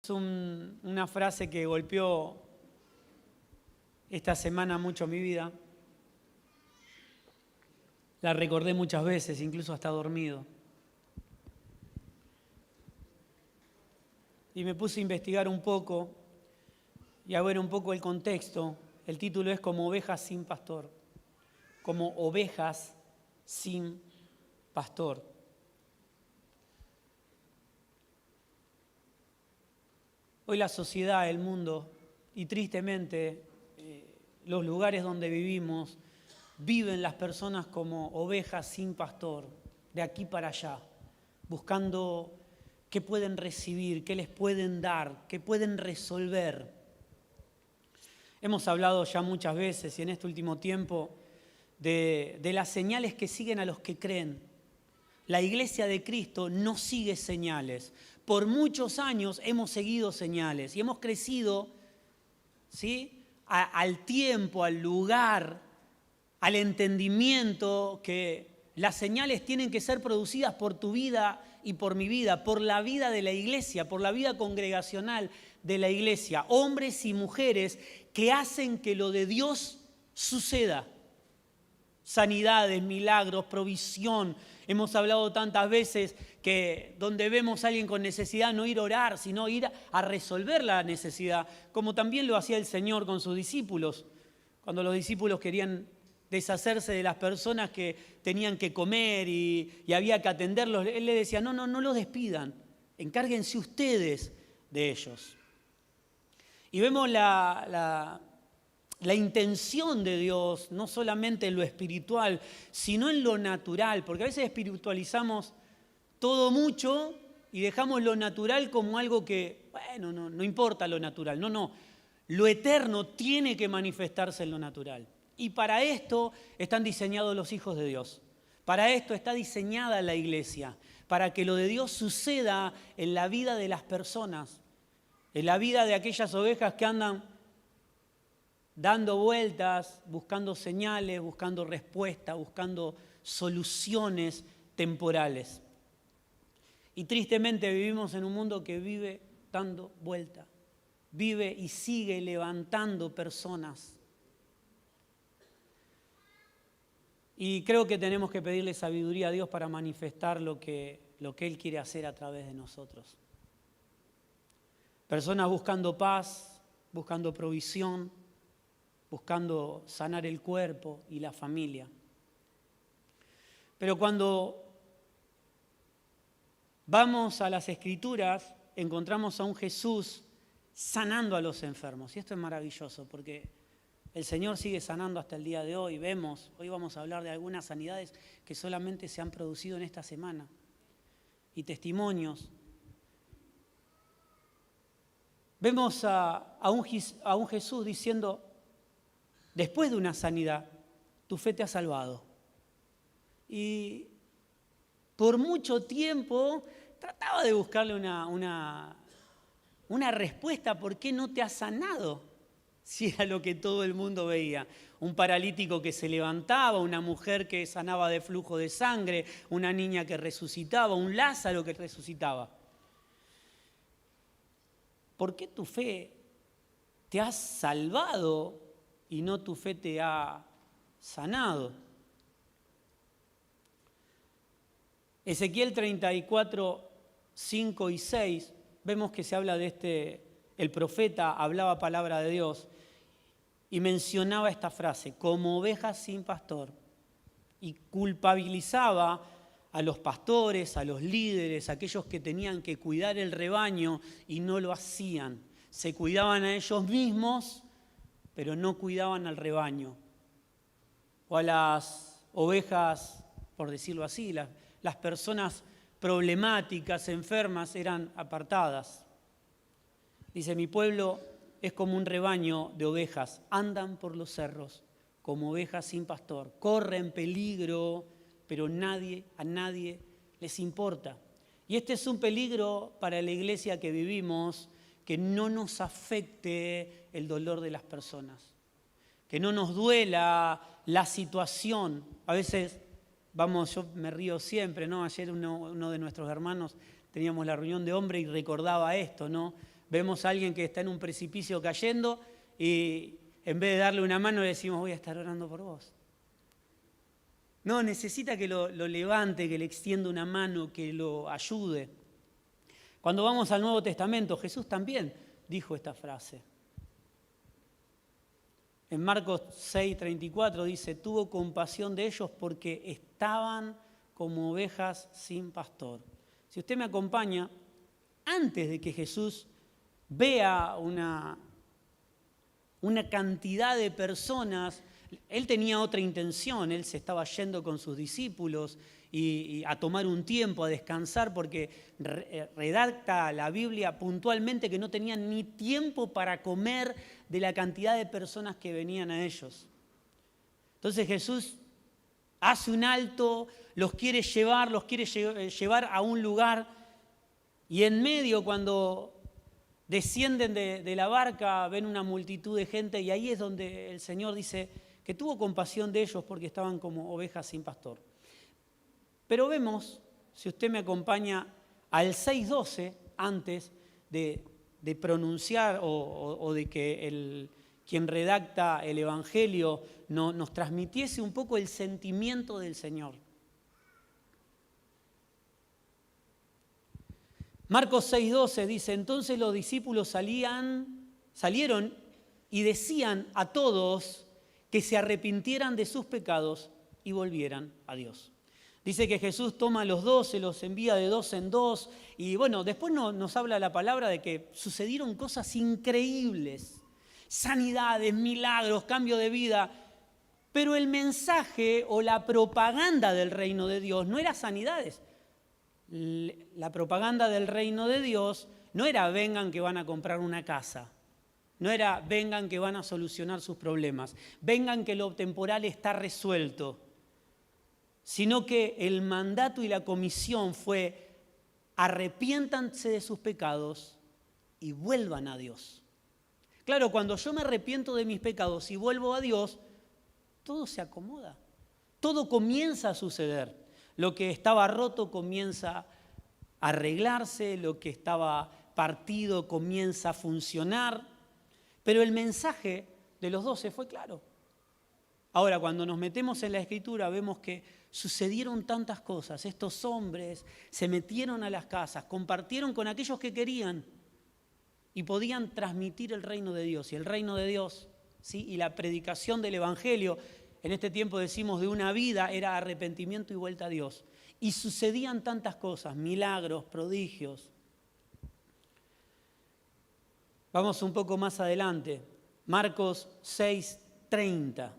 Es una frase que golpeó esta semana mucho mi vida. La recordé muchas veces, incluso hasta dormido. Y me puse a investigar un poco y a ver un poco el contexto. El título es Como ovejas sin pastor. Como ovejas sin pastor. Hoy la sociedad, el mundo y tristemente los lugares donde vivimos, viven las personas como ovejas sin pastor, de aquí para allá, buscando qué pueden recibir, qué les pueden dar, qué pueden resolver. Hemos hablado ya muchas veces y en este último tiempo de las señales que siguen a los que creen. La Iglesia de Cristo no sigue señales. Por muchos años hemos seguido señales y hemos crecido, ¿sí?, al tiempo, al lugar, al entendimiento que las señales tienen que ser producidas por tu vida y por mi vida, por la vida de la Iglesia, por la vida congregacional de la Iglesia. Hombres y mujeres que hacen que lo de Dios suceda. Sanidades, milagros, provisión. Hemos hablado tantas veces que donde vemos a alguien con necesidad, no ir a orar, sino ir a resolver la necesidad, como también lo hacía el Señor con sus discípulos. Cuando los discípulos querían deshacerse de las personas que tenían que comer y había que atenderlos, Él les decía, no los despidan, encárguense ustedes de ellos. Y vemos la intención de Dios, no solamente en lo espiritual, sino en lo natural, porque a veces espiritualizamos todo mucho y dejamos lo natural como algo que, bueno, no importa lo natural. No, lo eterno tiene que manifestarse en lo natural. Y para esto están diseñados los hijos de Dios. Para esto está diseñada la iglesia, para que lo de Dios suceda en la vida de las personas, en la vida de aquellas ovejas que andan dando vueltas, buscando señales, buscando respuestas, buscando soluciones temporales. Y tristemente vivimos en un mundo que vive dando vueltas, vive y sigue levantando personas. Y creo que tenemos que pedirle sabiduría a Dios para manifestar lo que Él quiere hacer a través de nosotros. Personas buscando paz, buscando provisión, buscando sanar el cuerpo y la familia. Pero cuando vamos a las Escrituras, encontramos a un Jesús sanando a los enfermos. Y esto es maravilloso porque el Señor sigue sanando hasta el día de hoy. Hoy vamos a hablar de algunas sanidades que solamente se han producido en esta semana. Y testimonios. Vemos a un Jesús diciendo, después de una sanidad, tu fe te ha salvado. Y por mucho tiempo trataba de buscarle una respuesta, ¿por qué no te ha sanado? Si era lo que todo el mundo veía. Un paralítico que se levantaba, una mujer que sanaba de flujo de sangre, una niña que resucitaba, un Lázaro que resucitaba. ¿Por qué tu fe te ha salvado y no tu fe te ha sanado? Ezequiel 34, 5 y 6, vemos que se habla de el profeta hablaba palabra de Dios y mencionaba esta frase, como ovejas sin pastor, y culpabilizaba a los pastores, a los líderes, a aquellos que tenían que cuidar el rebaño y no lo hacían. Se cuidaban a ellos mismos, pero no cuidaban al rebaño. O a las ovejas, por decirlo así, las personas problemáticas, enfermas, eran apartadas. Dice, mi pueblo es como un rebaño de ovejas, andan por los cerros como ovejas sin pastor, corren peligro, pero a nadie les importa. Y este es un peligro para la iglesia que vivimos, que no nos afecte el dolor de las personas, que no nos duela la situación. A veces yo me río siempre, ¿no? Ayer uno de nuestros hermanos teníamos la reunión de hombres y recordaba esto, ¿no? vemos a alguien que está en un precipicio cayendo y en vez de darle una mano le decimos, voy a estar orando por vos. No, necesita que lo levante, que le extienda una mano, que lo ayude. Cuando vamos al Nuevo Testamento, Jesús también dijo esta frase. En Marcos 6:34 dice, tuvo compasión de ellos porque estaban como ovejas sin pastor. Si usted me acompaña, antes de que Jesús vea una cantidad de personas, él tenía otra intención, él se estaba yendo con sus discípulos y a tomar un tiempo, a descansar, porque redacta la Biblia puntualmente que no tenían ni tiempo para comer de la cantidad de personas que venían a ellos. Entonces Jesús hace un alto, los quiere llevar a un lugar, y en medio, cuando descienden de la barca, ven una multitud de gente, y ahí es donde el Señor dice que tuvo compasión de ellos porque estaban como ovejas sin pastor. Pero vemos, si usted me acompaña, al 6:12, antes de pronunciar o de que quien redacta el Evangelio nos transmitiese un poco el sentimiento del Señor. Marcos 6:12 dice, entonces los discípulos salieron y decían a todos que se arrepintieran de sus pecados y volvieran a Dios. Dice que Jesús toma a los 12, los envía de 2 en 2, y bueno, después nos habla la palabra de que sucedieron cosas increíbles, sanidades, milagros, cambio de vida, pero el mensaje o la propaganda del reino de Dios no era sanidades. La propaganda del reino de Dios no era vengan que van a comprar una casa, no era vengan que van a solucionar sus problemas, vengan que lo temporal está resuelto, sino que el mandato y la comisión fue arrepiéntanse de sus pecados y vuelvan a Dios. Claro, cuando yo me arrepiento de mis pecados y vuelvo a Dios, todo se acomoda, todo comienza a suceder. Lo que estaba roto comienza a arreglarse, lo que estaba partido comienza a funcionar, pero el mensaje de los 12 fue claro. Ahora, cuando nos metemos en la Escritura, vemos que sucedieron tantas cosas. Estos hombres se metieron a las casas, compartieron con aquellos que querían y podían transmitir el reino de Dios. Y el reino de Dios, ¿sí? Y la predicación del Evangelio, en este tiempo decimos de una vida, era arrepentimiento y vuelta a Dios. Y sucedían tantas cosas, milagros, prodigios. Vamos un poco más adelante. Marcos 6:30.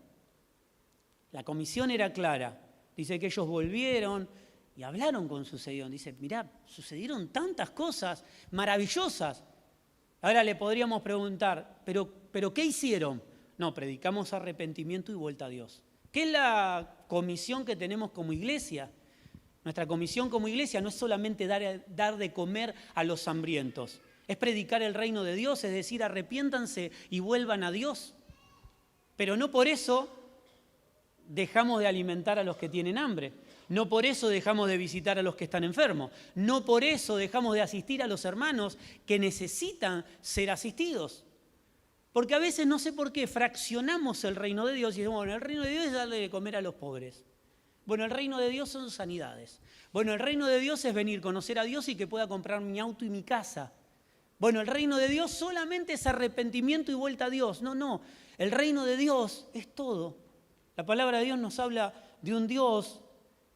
La comisión era clara. Dice que ellos volvieron y hablaron con su Señor. Dice, mirá, sucedieron tantas cosas maravillosas. Ahora le podríamos preguntar, ¿pero qué hicieron? No, predicamos arrepentimiento y vuelta a Dios. ¿Qué es la comisión que tenemos como iglesia? Nuestra comisión como iglesia no es solamente dar de comer a los hambrientos. Es predicar el reino de Dios, es decir, arrepiéntanse y vuelvan a Dios. Pero no por eso dejamos de alimentar a los que tienen hambre. No por eso dejamos de visitar a los que están enfermos. No por eso dejamos de asistir a los hermanos que necesitan ser asistidos. Porque a veces, no sé por qué, fraccionamos el reino de Dios y decimos, bueno, el reino de Dios es darle de comer a los pobres. Bueno, el reino de Dios son sanidades. Bueno, el reino de Dios es venir, conocer a Dios y que pueda comprar mi auto y mi casa. Bueno, el reino de Dios solamente es arrepentimiento y vuelta a Dios. No, el reino de Dios es todo. La palabra de Dios nos habla de un Dios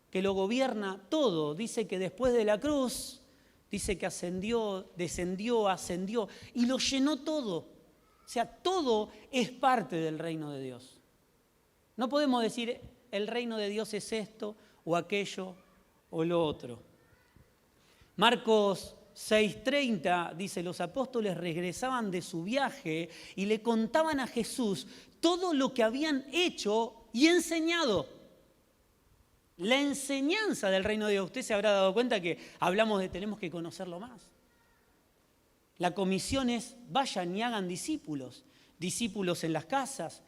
que lo gobierna todo. Dice que después de la cruz, dice que ascendió, descendió, ascendió y lo llenó todo. O sea, todo es parte del reino de Dios. No podemos decir el reino de Dios es esto o aquello o lo otro. Marcos 6:30 dice, los apóstoles regresaban de su viaje y le contaban a Jesús todo lo que habían hecho y enseñado. La enseñanza del reino de Dios. Usted se habrá dado cuenta que hablamos de tenemos que conocerlo más. La comisión es vayan y hagan discípulos. Discípulos en las casas.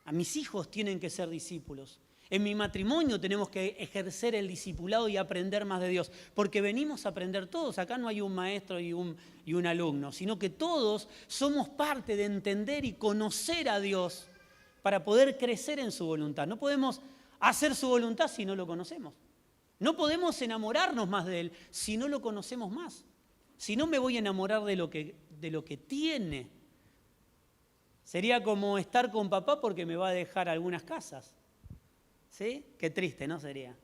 A mis hijos tienen que ser discípulos. En mi matrimonio tenemos que ejercer el discipulado y aprender más de Dios, porque venimos a aprender todos. Acá no hay un maestro y un alumno, sino que todos somos parte de entender y conocer a Dios para poder crecer en su voluntad. No podemos hacer su voluntad si no lo conocemos. No podemos enamorarnos más de Él si no lo conocemos más. Si no me voy a enamorar de lo que tiene. Sería como estar con papá porque me va a dejar algunas casas. ¿Sí? Qué triste, ¿no sería?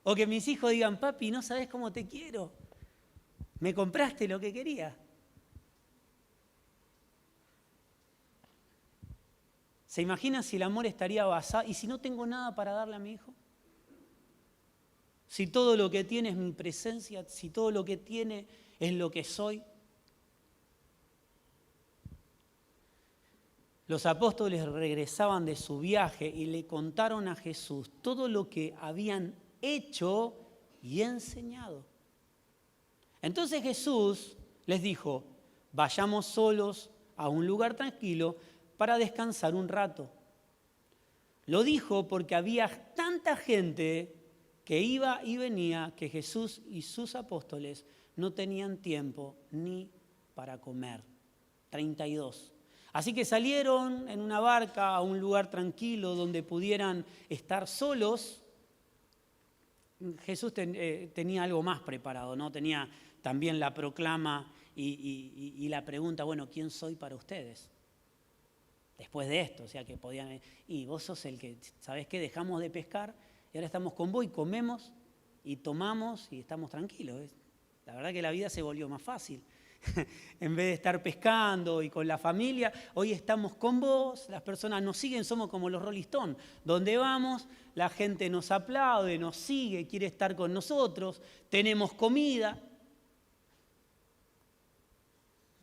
O que mis hijos digan, papi, no sabes cómo te quiero. Me compraste lo que quería. ¿Se imagina si el amor estaría basado? ¿Y si no tengo nada para darle a mi hijo? Si todo lo que tiene es mi presencia, si todo lo que tiene es lo que soy. Los apóstoles regresaban de su viaje y le contaron a Jesús todo lo que habían hecho y enseñado. Entonces Jesús les dijo, vayamos solos a un lugar tranquilo para descansar un rato. Lo dijo porque había tanta gente que iba y venía que Jesús y sus apóstoles no tenían tiempo ni para comer. 32. Así que salieron en una barca a un lugar tranquilo donde pudieran estar solos. Jesús tenía algo más preparado, ¿no? Tenía también la proclama y la pregunta, bueno, ¿quién soy para ustedes? Después de esto, o sea que podían, y vos sos el que, ¿sabés qué? Dejamos de pescar y ahora estamos con vos y comemos y tomamos y estamos tranquilos. La verdad que la vida se volvió más fácil. En vez de estar pescando y con la familia, hoy estamos con vos, las personas nos siguen, somos como los Rolling Stones. Donde vamos, la gente nos aplaude, nos sigue, quiere estar con nosotros, tenemos comida.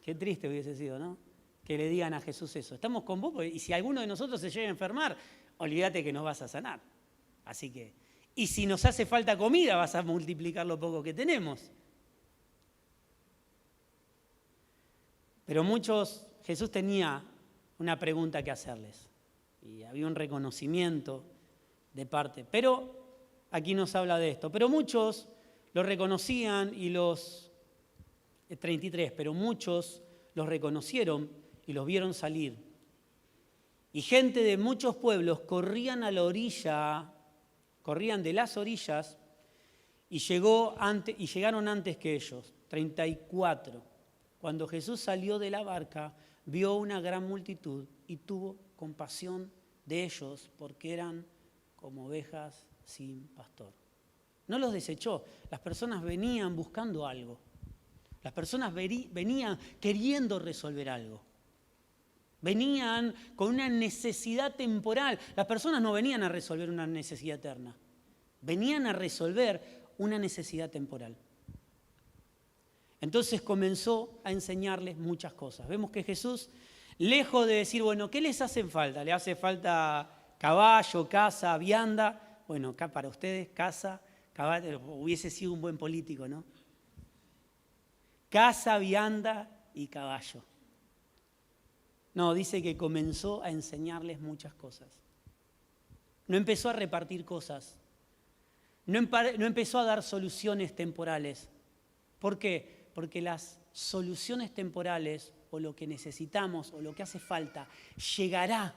Qué triste hubiese sido, ¿no? Que le digan a Jesús eso. Estamos con vos y si alguno de nosotros se llega a enfermar, olvídate que nos vas a sanar. Así que, y si nos hace falta comida, vas a multiplicar lo poco que tenemos. Pero Jesús tenía una pregunta que hacerles y había un reconocimiento de parte. Pero aquí nos habla de esto. Pero muchos lo reconocían y 33, pero muchos los reconocieron y los vieron salir. Y gente de muchos pueblos corrían a la orilla, corrían de las orillas y llegaron antes que ellos. 34. Cuando Jesús salió de la barca, vio una gran multitud y tuvo compasión de ellos porque eran como ovejas sin pastor. No los desechó. Las personas venían buscando algo. Las personas venían queriendo resolver algo. Venían con una necesidad temporal. Las personas no venían a resolver una necesidad eterna. Venían a resolver una necesidad temporal. Entonces comenzó a enseñarles muchas cosas. Vemos que Jesús, lejos de decir, bueno, ¿qué les hace falta? ¿Le hace falta caballo, casa, vianda? Bueno, acá para ustedes, casa, caballo, hubiese sido un buen político, ¿no? Casa, vianda y caballo. No, dice que comenzó a enseñarles muchas cosas. No empezó a repartir cosas. No empezó a dar soluciones temporales. ¿Por qué? Porque las soluciones temporales o lo que necesitamos o lo que hace falta llegará,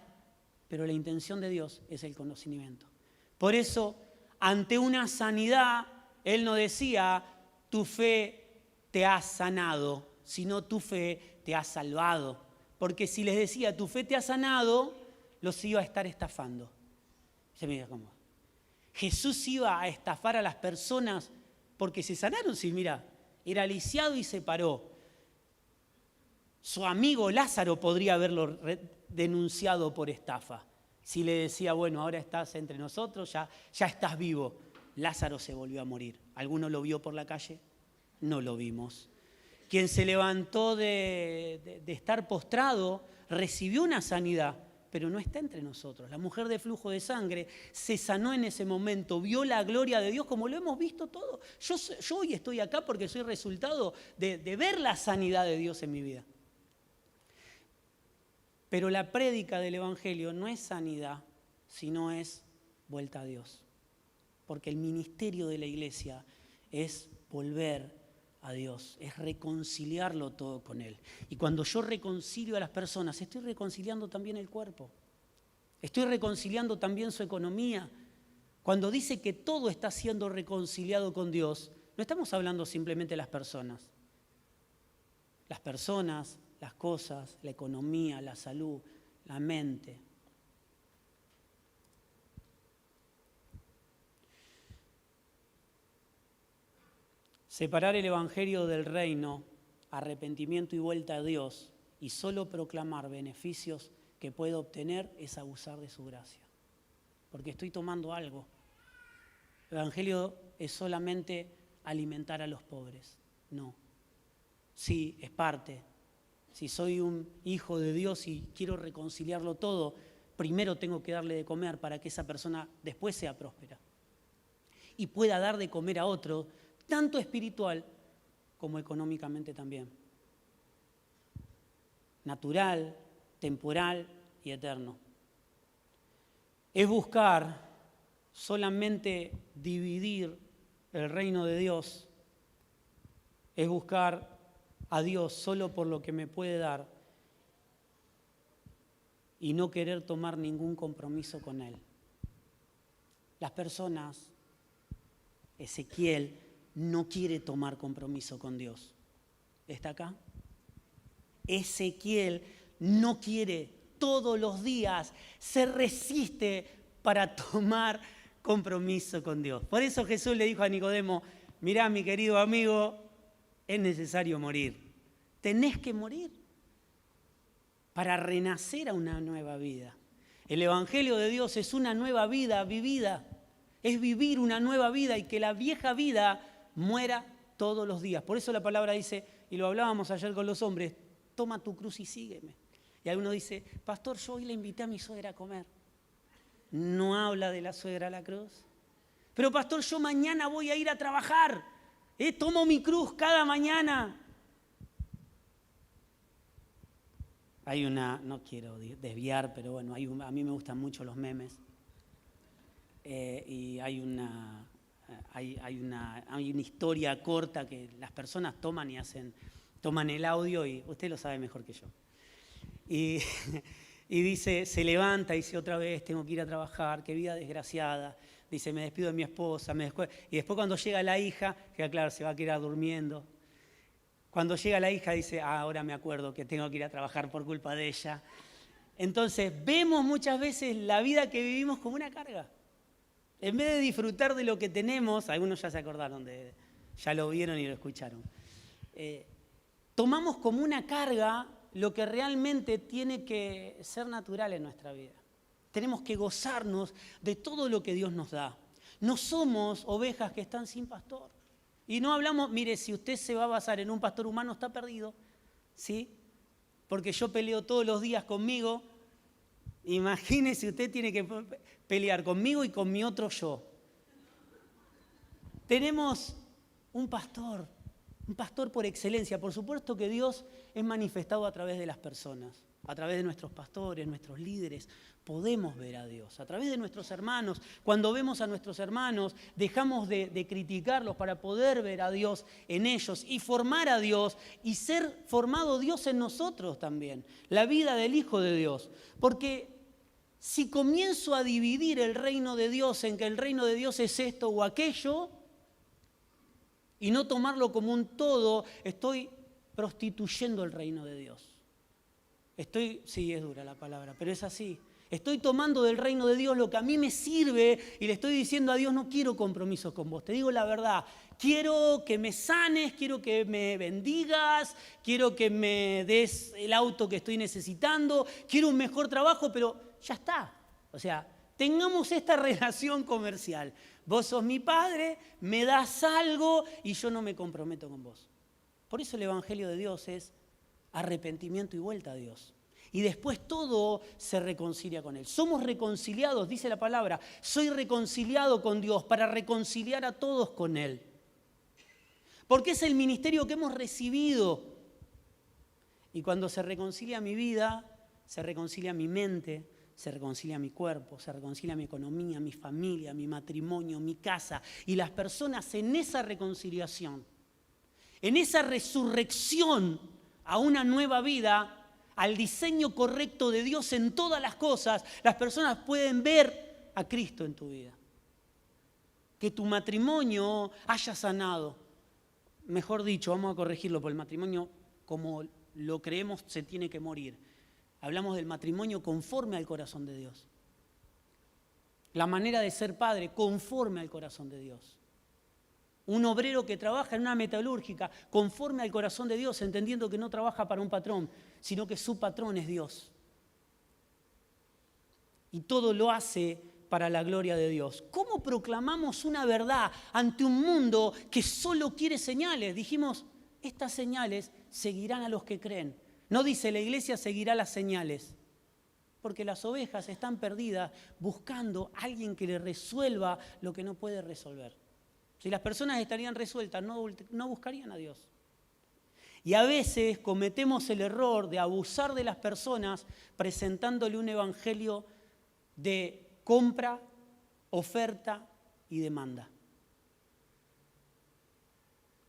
pero la intención de Dios es el conocimiento. Por eso, ante una sanidad, Él no decía, tu fe te ha sanado, sino tu fe te ha salvado. Porque si les decía, tu fe te ha sanado, los iba a estar estafando. Se mira cómo. Jesús iba a estafar a las personas porque se sanaron, sí, mira. Era lisiado y se paró. Su amigo Lázaro podría haberlo denunciado por estafa. Si le decía, bueno, ahora estás entre nosotros, ya estás vivo. Lázaro se volvió a morir. ¿Alguno lo vio por la calle? No lo vimos. Quien se levantó de estar postrado recibió una sanidad, pero no está entre nosotros. La mujer de flujo de sangre se sanó en ese momento, vio la gloria de Dios como lo hemos visto todo. Yo hoy estoy acá porque soy resultado de ver la sanidad de Dios en mi vida. Pero la prédica del Evangelio no es sanidad, sino es vuelta a Dios. Porque el ministerio de la iglesia es volver a Dios, es reconciliarlo todo con Él. Y cuando yo reconcilio a las personas, estoy reconciliando también el cuerpo. Estoy reconciliando también su economía. Cuando dice que todo está siendo reconciliado con Dios, no estamos hablando simplemente de las personas. Las personas, las cosas, la economía, la salud, la mente. Separar el evangelio del reino, arrepentimiento y vuelta a Dios, y solo proclamar beneficios que puedo obtener es abusar de su gracia. Porque estoy tomando algo. El evangelio es solamente alimentar a los pobres. No. Sí, es parte. Si soy un hijo de Dios y quiero reconciliarlo todo, primero tengo que darle de comer para que esa persona después sea próspera. Y pueda dar de comer a otro, tanto espiritual como económicamente también. Natural, temporal y eterno. Es buscar solamente dividir el reino de Dios, es buscar a Dios solo por lo que me puede dar y no querer tomar ningún compromiso con Él. Las personas, Ezequiel no quiere tomar compromiso con Dios. ¿Está acá? Ezequiel no quiere, todos los días se resiste para tomar compromiso con Dios. Por eso Jesús le dijo a Nicodemo, mirá, mi querido amigo, es necesario morir. Tenés que morir para renacer a una nueva vida. El Evangelio de Dios es una nueva vida vivida. Es vivir una nueva vida y que la vieja vida muera todos los días. Por eso la palabra dice, y lo hablábamos ayer con los hombres, toma tu cruz y sígueme. Y alguno dice, pastor, yo hoy le invité a mi suegra a comer. No habla de la suegra a la cruz. Pero pastor, yo mañana voy a ir a trabajar. Tomo mi cruz cada mañana. Hay una, no quiero desviar, pero bueno, a mí me gustan mucho los memes. Y hay una historia corta que las personas toman el audio y usted lo sabe mejor que yo. Y dice, se levanta y dice otra vez, tengo que ir a trabajar, qué vida desgraciada. Dice, me despido de mi esposa. Y después cuando llega la hija, que claro, se va a quedar durmiendo. Cuando llega la hija dice, ahora me acuerdo que tengo que ir a trabajar por culpa de ella. Entonces vemos muchas veces la vida que vivimos como una carga. En vez de disfrutar de lo que tenemos, algunos ya se acordaron, ya lo vieron y lo escucharon. Tomamos como una carga lo que realmente tiene que ser natural en nuestra vida. Tenemos que gozarnos de todo lo que Dios nos da. No somos ovejas que están sin pastor. Y no hablamos, mire, si usted se va a basar en un pastor humano, está perdido, ¿sí? Porque yo peleo todos los días conmigo. Imagínese, usted tiene que pelear conmigo y con mi otro yo. Tenemos un pastor por excelencia. Por supuesto que Dios es manifestado a través de las personas, a través de nuestros pastores, nuestros líderes. Podemos ver a Dios, a través de nuestros hermanos. Cuando vemos a nuestros hermanos, dejamos de criticarlos para poder ver a Dios en ellos y formar a Dios y ser formado Dios en nosotros también. La vida del Hijo de Dios. Porque si comienzo a dividir el reino de Dios en que el reino de Dios es esto o aquello, y no tomarlo como un todo, estoy prostituyendo el reino de Dios. Sí, es dura la palabra, pero es así. Estoy tomando del reino de Dios lo que a mí me sirve y le estoy diciendo a Dios, no quiero compromisos con vos, te digo la verdad. Quiero que me sanes, quiero que me bendigas, quiero que me des el auto que estoy necesitando, quiero un mejor trabajo, pero ya está. O sea, tengamos esta relación comercial. Vos sos mi padre, me das algo y yo no me comprometo con vos. Por eso el Evangelio de Dios es arrepentimiento y vuelta a Dios. Y después todo se reconcilia con Él. Somos reconciliados, dice la palabra. Soy reconciliado con Dios para reconciliar a todos con Él. Porque es el ministerio que hemos recibido. Y cuando se reconcilia mi vida, se reconcilia mi mente, se reconcilia mi cuerpo, se reconcilia mi economía, mi familia, mi matrimonio, mi casa. Y las personas en esa reconciliación, en esa resurrección a una nueva vida, al diseño correcto de Dios en todas las cosas, las personas pueden ver a Cristo en tu vida. Que tu matrimonio haya sanado. Mejor dicho, vamos a corregirlo, porque el matrimonio, como lo creemos, se tiene que morir. Hablamos del matrimonio conforme al corazón de Dios. La manera de ser padre conforme al corazón de Dios. Un obrero que trabaja en una metalúrgica conforme al corazón de Dios, entendiendo que no trabaja para un patrón, sino que su patrón es Dios. Y todo lo hace para la gloria de Dios. ¿Cómo proclamamos una verdad ante un mundo que solo quiere señales? Dijimos, estas señales seguirán a los que creen. No dice la iglesia seguirá las señales, porque las ovejas están perdidas buscando a alguien que le resuelva lo que no puede resolver. Si las personas estarían resueltas, no buscarían a Dios. Y a veces cometemos el error de abusar de las personas presentándole un evangelio de compra, oferta y demanda.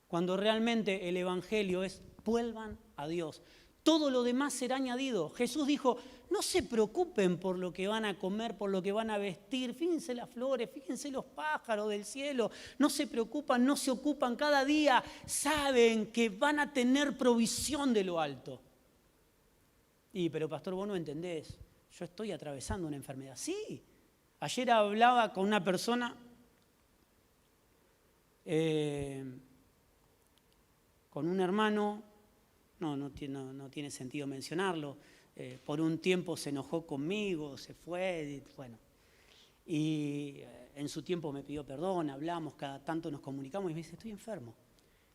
Cuando realmente el evangelio es vuelvan a Dios. Todo lo demás será añadido. Jesús dijo, no se preocupen por lo que van a comer, por lo que van a vestir. Fíjense las flores, fíjense los pájaros del cielo. No se preocupan, no se ocupan. Cada día saben que van a tener provisión de lo alto. Pero pastor, vos no entendés. Yo estoy atravesando una enfermedad. Sí. Ayer hablaba con una persona con un hermano. No tiene sentido mencionarlo. Por un tiempo se enojó conmigo, se fue, y en su tiempo me pidió perdón, hablamos, cada tanto nos comunicamos y me dice, estoy enfermo.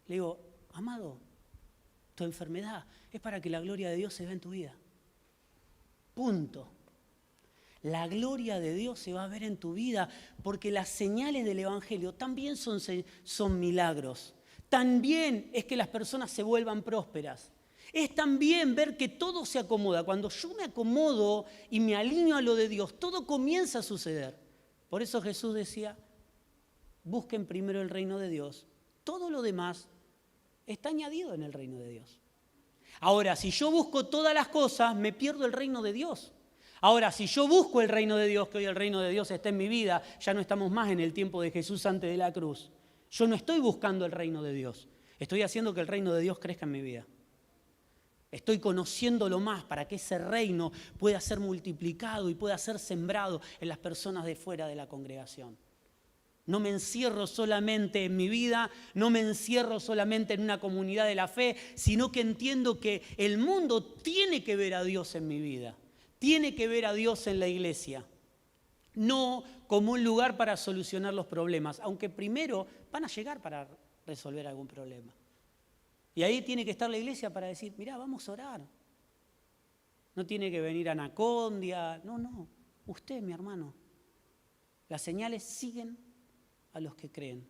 Le digo, amado, tu enfermedad es para que la gloria de Dios se vea en tu vida. Punto. La gloria de Dios se va a ver en tu vida porque las señales del evangelio también son milagros. También es que las personas se vuelvan prósperas. Es también ver que todo se acomoda. Cuando yo me acomodo y me alineo a lo de Dios, todo comienza a suceder. Por eso Jesús decía, busquen primero el reino de Dios. Todo lo demás está añadido en el reino de Dios. Ahora, si yo busco todas las cosas, me pierdo el reino de Dios. Ahora, si yo busco el reino de Dios, que hoy el reino de Dios está en mi vida, ya no estamos más en el tiempo de Jesús antes de la cruz. Yo no estoy buscando el reino de Dios. Estoy haciendo que el reino de Dios crezca en mi vida. Estoy conociéndolo más para que ese reino pueda ser multiplicado y pueda ser sembrado en las personas de fuera de la congregación. No me encierro solamente en mi vida, no me encierro solamente en una comunidad de la fe, sino que entiendo que el mundo tiene que ver a Dios en mi vida, tiene que ver a Dios en la iglesia. No como un lugar para solucionar los problemas, aunque primero van a llegar para resolver algún problema. Y ahí tiene que estar la iglesia para decir, mirá, vamos a orar. No tiene que venir Anacondia, no, usted, mi hermano. Las señales siguen a los que creen.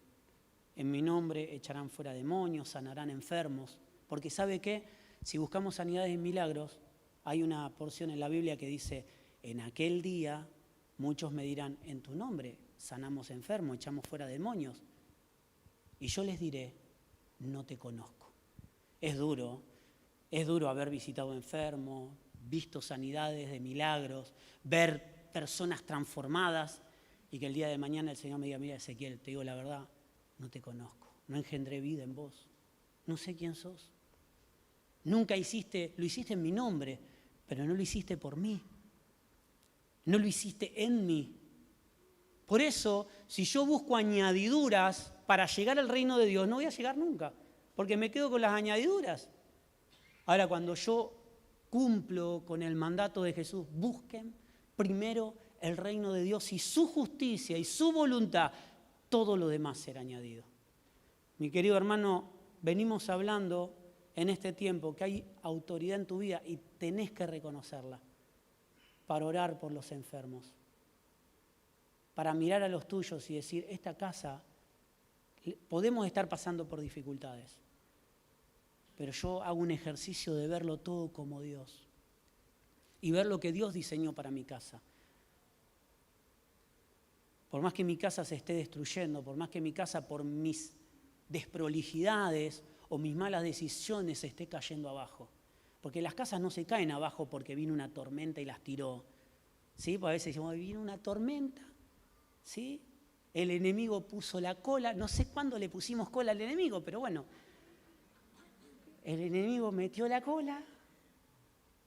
En mi nombre echarán fuera demonios, sanarán enfermos. Porque ¿sabe qué? Si buscamos sanidades y milagros, hay una porción en la Biblia que dice, en aquel día muchos me dirán, en tu nombre sanamos enfermos, echamos fuera demonios. Y yo les diré, no te conozco. Es duro haber visitado enfermos, visto sanidades de milagros, ver personas transformadas y que el día de mañana el Señor me diga, mira Ezequiel, te digo la verdad, no te conozco, no engendré vida en vos, no sé quién sos. Nunca lo hiciste en mi nombre, pero no lo hiciste por mí, no lo hiciste en mí. Por eso, si yo busco añadiduras para llegar al reino de Dios, no voy a llegar nunca. Porque me quedo con las añadiduras. Ahora, cuando yo cumplo con el mandato de Jesús, busquen primero el reino de Dios y su justicia y su voluntad, todo lo demás será añadido. Mi querido hermano, venimos hablando en este tiempo que hay autoridad en tu vida y tenés que reconocerla para orar por los enfermos, para mirar a los tuyos y decir, esta casa, podemos estar pasando por dificultades, pero yo hago un ejercicio de verlo todo como Dios y ver lo que Dios diseñó para mi casa. por más que mi casa se esté destruyendo, por más que mi casa por mis desprolijidades o mis malas decisiones se esté cayendo abajo. Porque las casas no se caen abajo porque vino una tormenta y las tiró. ¿Sí? Porque a veces decimos, vino una tormenta, ¿sí? El enemigo puso la cola, no sé cuándo le pusimos cola al enemigo, pero bueno, el enemigo metió la cola.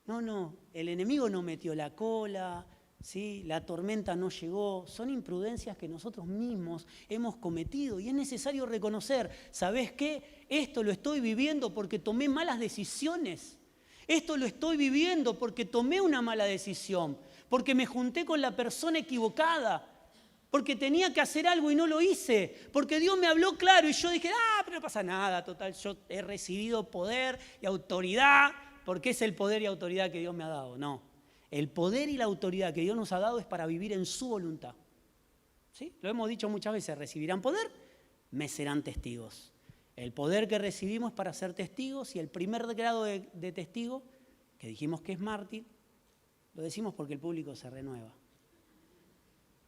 No, el enemigo no metió la cola, ¿sí? La tormenta no llegó, son imprudencias que nosotros mismos hemos cometido y es necesario reconocer, ¿sabés qué? Esto lo estoy viviendo porque tomé malas decisiones, esto lo estoy viviendo porque tomé una mala decisión, porque me junté con la persona equivocada, porque tenía que hacer algo y no lo hice, porque Dios me habló claro y yo dije, pero no pasa nada, total, yo he recibido poder y autoridad, porque es el poder y autoridad que Dios me ha dado. No, el poder y la autoridad que Dios nos ha dado es para vivir en su voluntad. ¿Sí? Lo hemos dicho muchas veces, recibirán poder, me serán testigos. El poder que recibimos para ser testigos y el primer grado de testigo, que dijimos que es mártir, lo decimos porque el público se renueva.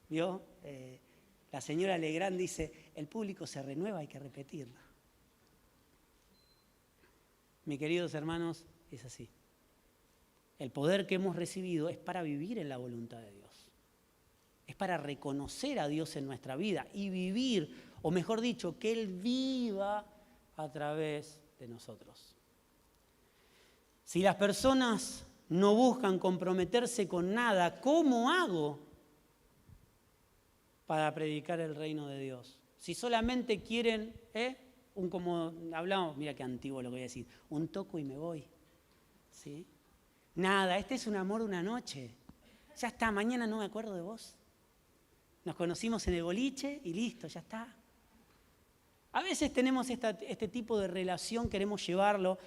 ¿Vio? La señora Legrand dice, el público se renueva, hay que repetirlo. Mis queridos hermanos, es así. El poder que hemos recibido es para vivir en la voluntad de Dios. Es para reconocer a Dios en nuestra vida y vivir, o mejor dicho, que Él viva a través de nosotros. Si las personas no buscan comprometerse con nada, ¿cómo hago para predicar el reino de Dios? Si solamente quieren, como hablamos, mira qué antiguo lo que voy a decir, un toco y me voy. ¿Sí? Nada, este es un amor una noche. Ya está, mañana no me acuerdo de vos. Nos conocimos en el boliche y listo, ya está. A veces tenemos este tipo de relación, queremos llevarlo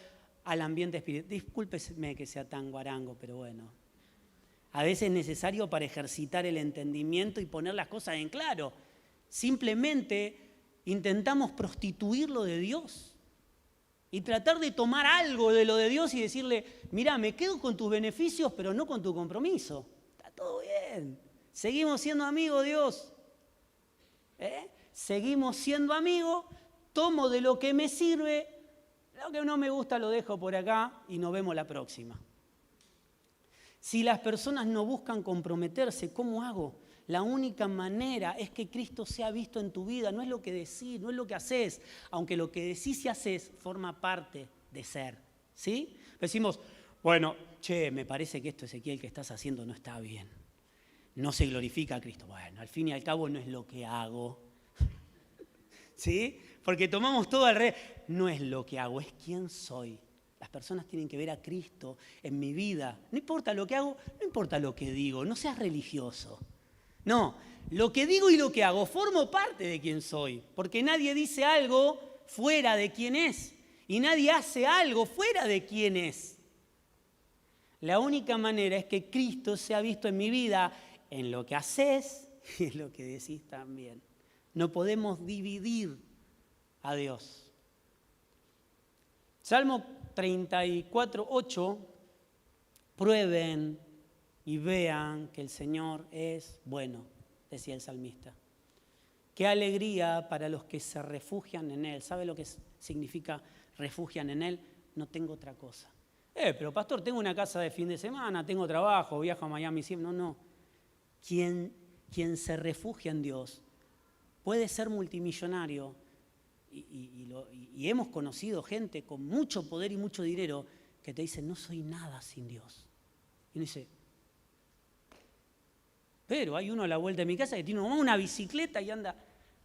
al ambiente espiritual. Discúlpeme que sea tan guarango, pero bueno. A veces es necesario para ejercitar el entendimiento y poner las cosas en claro. Simplemente intentamos prostituirlo de Dios y tratar de tomar algo de lo de Dios y decirle, mira, me quedo con tus beneficios, pero no con tu compromiso. Está todo bien. Seguimos siendo amigos, Dios. Seguimos siendo amigos, tomo de lo que me sirve, lo que no me gusta lo dejo por acá y nos vemos la próxima. Si las personas no buscan comprometerse, ¿cómo hago? La única manera es que Cristo sea visto en tu vida, no es lo que decís, no es lo que haces, aunque lo que decís y haces forma parte de ser, ¿sí? Decimos, bueno, me parece que esto, Ezequiel, que estás haciendo no está bien, no se glorifica a Cristo. Bueno, al fin y al cabo no es lo que hago, ¿sí? Porque tomamos todo al revés, no es lo que hago, es quién soy. Las personas tienen que ver a Cristo en mi vida, no importa lo que hago, no importa lo que digo, no seas religioso. No, lo que digo y lo que hago formo parte de quién soy, porque nadie dice algo fuera de quién es y nadie hace algo fuera de quién es. La única manera es que Cristo sea visto en mi vida, en lo que haces y en lo que decís también. No podemos dividir a Dios. Salmo 34:8, prueben y vean que el Señor es bueno, decía el salmista. Qué alegría para los que se refugian en Él. ¿Sabe lo que significa refugian en Él? No tengo otra cosa. Pero pastor, tengo una casa de fin de semana, tengo trabajo, viajo a Miami siempre. No. Quien se refugia en Dios puede ser multimillonario y hemos conocido gente con mucho poder y mucho dinero que te dice, no soy nada sin Dios. Y uno dice, pero hay uno a la vuelta de mi casa que tiene una bicicleta y anda,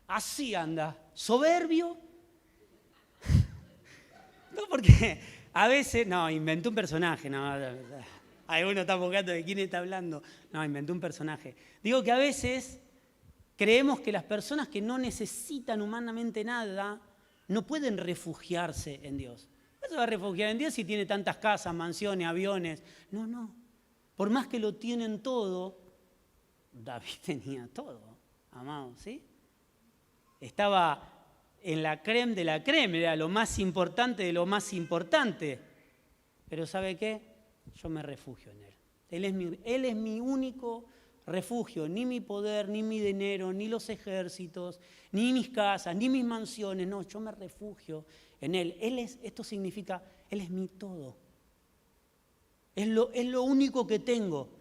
así anda, soberbio. No, porque a veces, inventé un personaje, alguno está buscando de quién está hablando. Inventé un personaje. Digo que a veces creemos que las personas que no necesitan humanamente nada no pueden refugiarse en Dios. No se va a refugiar en Dios si tiene tantas casas, mansiones, aviones. No. Por más que lo tienen todo, David tenía todo, amado, ¿sí? Estaba en la crème de la crème, era lo más importante de lo más importante. Pero ¿sabe qué? Yo me refugio en Él. Él es mi único refugio, ni mi poder, ni mi dinero, ni los ejércitos, ni mis casas, ni mis mansiones. No, yo me refugio en Él. Esto significa, Él es mi todo. Es lo único que tengo.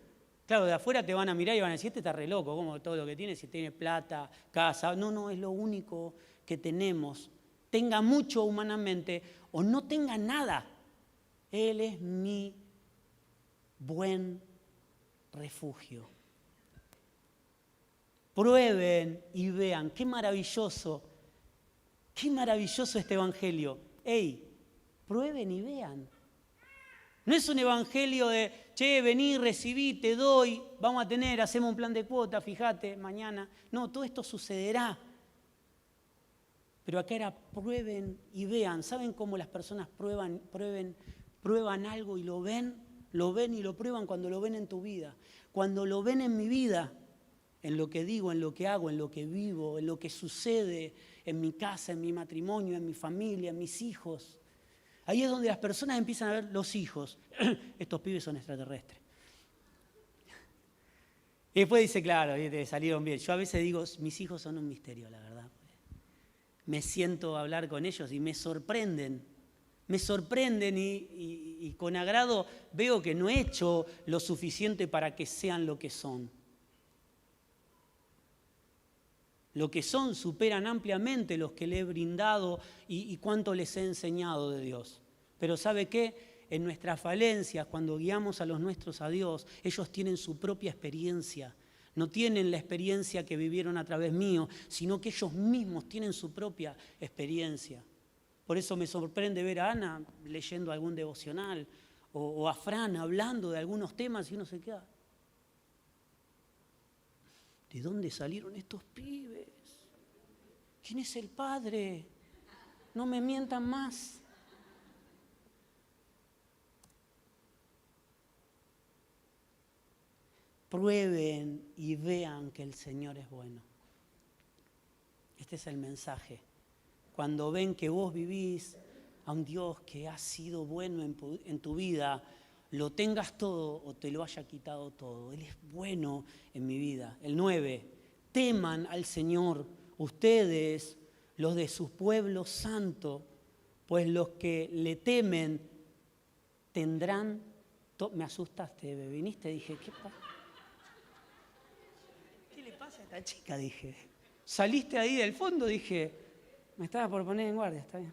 Claro, de afuera te van a mirar y van a decir, este está re loco, ¿cómo todo lo que tiene? Si tiene plata, casa. No, es lo único que tenemos. Tenga mucho humanamente o no tenga nada. Él es mi buen refugio. Prueben y vean, qué maravilloso este evangelio. Prueben y vean. No es un evangelio de, che, vení, recibí, te doy, vamos a tener, hacemos un plan de cuota, fíjate, mañana. No, todo esto sucederá. Pero acá era prueben y vean. ¿Saben cómo las personas prueban algo y lo ven y lo prueban cuando lo ven en tu vida? Cuando lo ven en mi vida, en lo que digo, en lo que hago, en lo que vivo, en lo que sucede en mi casa, en mi matrimonio, en mi familia, en mis hijos. Ahí es donde las personas empiezan a ver los hijos. Estos pibes son extraterrestres. Y después dice, claro, salieron bien. Yo a veces digo, mis hijos son un misterio, la verdad. Me siento a hablar con ellos y me sorprenden. Me sorprenden y con agrado veo que no he hecho lo suficiente para que sean lo que son. Lo que son superan ampliamente los que le he brindado y cuánto les he enseñado de Dios. Pero ¿sabe qué? En nuestras falencias, cuando guiamos a los nuestros a Dios, ellos tienen su propia experiencia. No tienen la experiencia que vivieron a través mío, sino que ellos mismos tienen su propia experiencia. Por eso me sorprende ver a Ana leyendo algún devocional o a Fran hablando de algunos temas y uno se queda. ¿De dónde salieron estos pibes? ¿Quién es el padre? No me mientan más. Prueben y vean que el Señor es bueno. Este es el mensaje. Cuando ven que vos vivís a un Dios que ha sido bueno en tu vida, lo tengas todo o te lo haya quitado todo. Él es bueno en mi vida. El 9, teman al Señor ustedes, los de su pueblo santo, pues los que le temen tendrán... Me asustaste, bebé. Viniste, dije, ¿qué le pasa a esta chica? Dije. Saliste ahí del fondo, dije, me estaba por poner en guardia, está bien.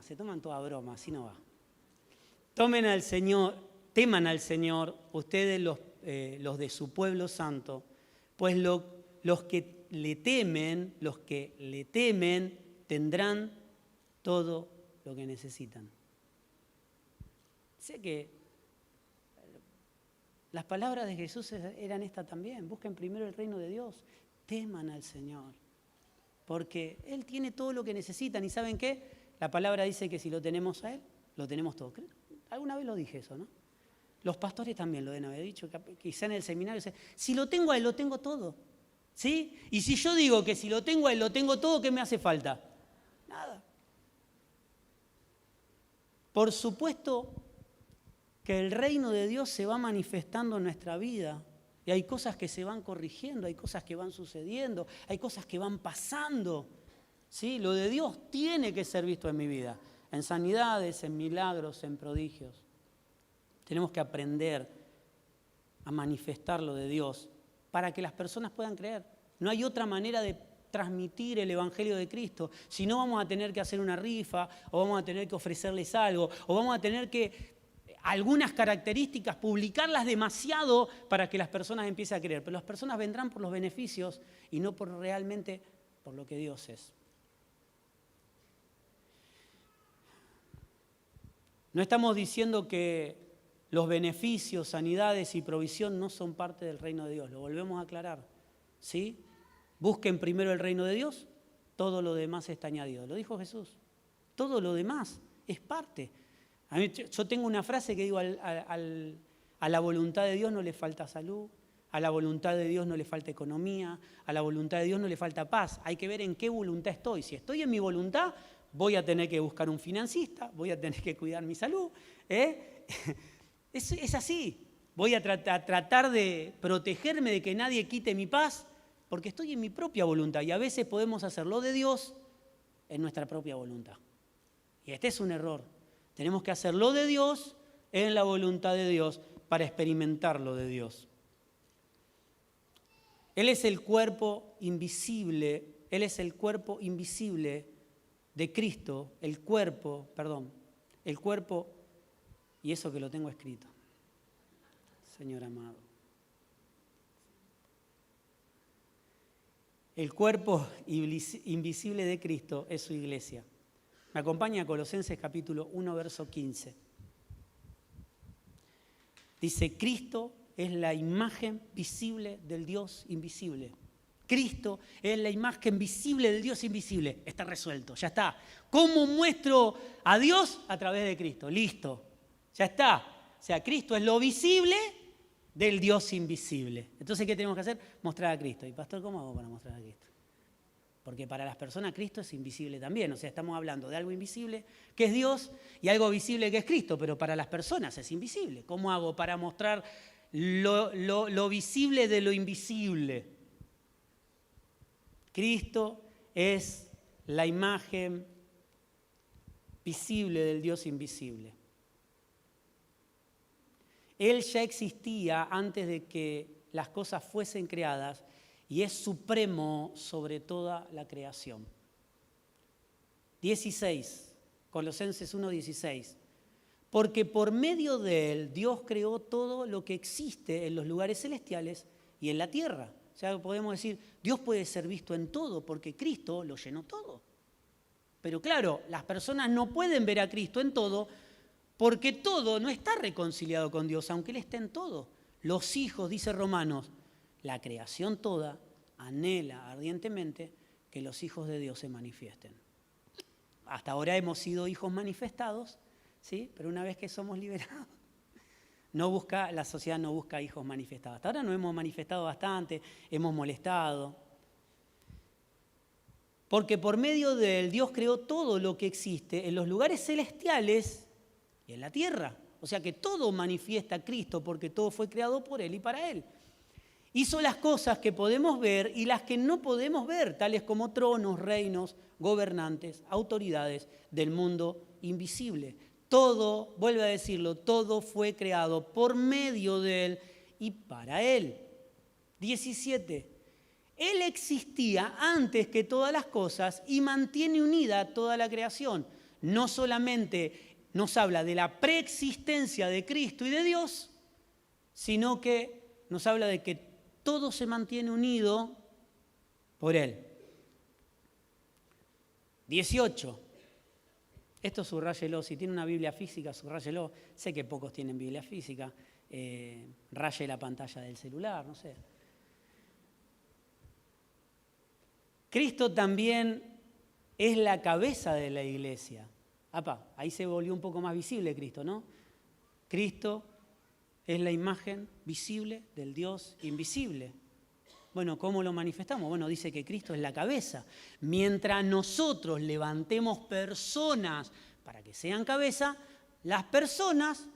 Se toman toda broma, así no va. Teman al Señor, ustedes los de su pueblo santo, pues los que le temen, tendrán todo lo que necesitan. Sé que las palabras de Jesús eran estas también. Busquen primero el reino de Dios, teman al Señor. Porque Él tiene todo lo que necesitan. ¿Y saben qué? La palabra dice que si lo tenemos a Él, lo tenemos todo. Alguna vez lo dije eso, ¿no? Los pastores también lo deben haber dicho. Quizá en el seminario. Si lo tengo a Él, lo tengo todo. ¿Sí? Y si yo digo que si lo tengo a Él, lo tengo todo, ¿qué me hace falta? Nada. Por supuesto que el reino de Dios se va manifestando en nuestra vida. Y hay cosas que se van corrigiendo, hay cosas que van sucediendo, hay cosas que van pasando. ¿Sí? Lo de Dios tiene que ser visto en mi vida, en sanidades, en milagros, en prodigios. Tenemos que aprender a manifestar lo de Dios para que las personas puedan creer. No hay otra manera de transmitir el Evangelio de Cristo. Si no, vamos a tener que hacer una rifa, o vamos a tener que ofrecerles algo, o vamos a tener que... algunas características, publicarlas demasiado para que las personas empiecen a creer. Pero las personas vendrán por los beneficios y no realmente por lo que Dios es. No estamos diciendo que los beneficios, sanidades y provisión no son parte del reino de Dios. Lo volvemos a aclarar. ¿Sí? Busquen primero el reino de Dios, todo lo demás está añadido. Lo dijo Jesús. Todo lo demás es parte. A mí, yo tengo una frase que digo, a la voluntad de Dios no le falta salud, a la voluntad de Dios no le falta economía, a la voluntad de Dios no le falta paz. Hay que ver en qué voluntad estoy. Si estoy en mi voluntad, voy a tener que buscar un financista, voy a tener que cuidar mi salud. Es así. Voy a tratar de protegerme de que nadie quite mi paz, porque estoy en mi propia voluntad. Y a veces podemos hacerlo de Dios en nuestra propia voluntad. Y este es un error. Tenemos que hacerlo de Dios en la voluntad de Dios para experimentar lo de Dios. Él es el cuerpo invisible, Él es el cuerpo invisible de Cristo, el cuerpo, y eso que lo tengo escrito, Señor amado. El cuerpo invisible de Cristo es su iglesia. Me acompaña a Colosenses capítulo 1, verso 15. Dice, Cristo es la imagen visible del Dios invisible. Cristo es la imagen visible del Dios invisible. Está resuelto, ya está. ¿Cómo muestro a Dios? A través de Cristo. Listo, ya está. O sea, Cristo es lo visible del Dios invisible. Entonces, ¿qué tenemos que hacer? Mostrar a Cristo. Y pastor, ¿cómo hago para mostrar a Cristo? Porque para las personas Cristo es invisible también. O sea, estamos hablando de algo invisible que es Dios y algo visible que es Cristo, pero para las personas es invisible. ¿Cómo hago para mostrar lo visible de lo invisible? Cristo es la imagen visible del Dios invisible. Él ya existía antes de que las cosas fuesen creadas y es supremo sobre toda la creación. 16, Colosenses 1:16. Porque por medio de Él Dios creó todo lo que existe en los lugares celestiales y en la tierra. O sea, podemos decir, Dios puede ser visto en todo porque Cristo lo llenó todo. Pero claro, las personas no pueden ver a Cristo en todo porque todo no está reconciliado con Dios, aunque Él esté en todo. Los hijos, dice Romanos, la creación toda anhela ardientemente que los hijos de Dios se manifiesten. Hasta ahora hemos sido hijos manifestados, ¿sí? Pero una vez que somos liberados, la sociedad no busca hijos manifestados. Hasta ahora nos hemos manifestado bastante, hemos molestado. Porque por medio de Él Dios creó todo lo que existe en los lugares celestiales y en la tierra. O sea que todo manifiesta a Cristo porque todo fue creado por Él y para Él. Hizo las cosas que podemos ver y las que no podemos ver, tales como tronos, reinos, gobernantes, autoridades del mundo invisible. Todo, vuelve a decirlo, todo fue creado por medio de Él y para Él. 17. Él existía antes que todas las cosas y mantiene unida toda la creación. No solamente nos habla de la preexistencia de Cristo y de Dios, sino que nos habla de que todo se mantiene unido por Él. 18. Esto subráyelo. Si tiene una Biblia física, subráyelo. Sé que pocos tienen Biblia física. Raye la pantalla del celular, no sé. Cristo también es la cabeza de la iglesia. Ahí se volvió un poco más visible Cristo, ¿no? Cristo es la imagen visible del Dios invisible. Bueno, ¿cómo lo manifestamos? Bueno, dice que Cristo es la cabeza. Mientras nosotros levantemos personas para que sean cabeza, las personas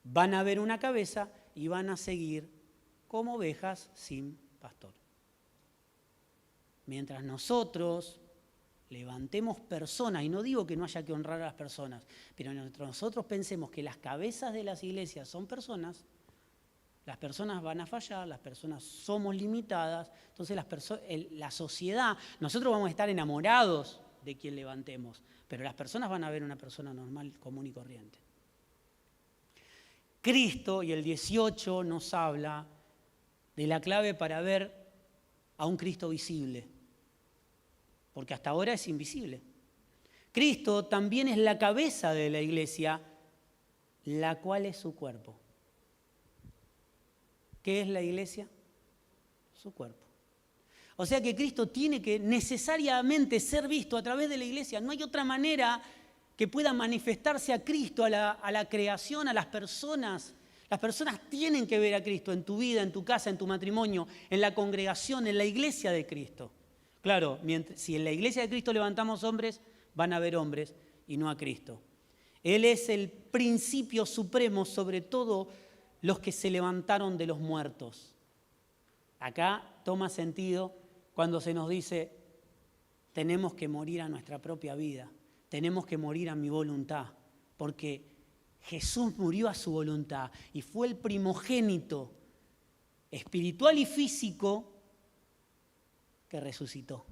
van a ver una cabeza y van a seguir como ovejas sin pastor. Mientras nosotros levantemos personas, y no digo que no haya que honrar a las personas, pero nosotros pensemos que las cabezas de las iglesias son personas, las personas van a fallar, las personas somos limitadas, entonces la sociedad, nosotros vamos a estar enamorados de quien levantemos, pero las personas van a ver una persona normal, común y corriente. Cristo, y el 18 nos habla de la clave para ver a un Cristo visible, porque hasta ahora es invisible. Cristo también es la cabeza de la iglesia, la cual es su cuerpo. ¿Qué es la iglesia? Su cuerpo. O sea que Cristo tiene que necesariamente ser visto a través de la iglesia. No hay otra manera que pueda manifestarse a Cristo, a la creación, a las personas. Las personas tienen que ver a Cristo en tu vida, en tu casa, en tu matrimonio, en la congregación, en la iglesia de Cristo. Claro, si en la iglesia de Cristo levantamos hombres, van a ver hombres y no a Cristo. Él es el principio supremo sobre todo los que se levantaron de los muertos. Acá toma sentido cuando se nos dice, tenemos que morir a nuestra propia vida, tenemos que morir a mi voluntad, porque Jesús murió a su voluntad y fue el primogénito espiritual y físico que resucitó.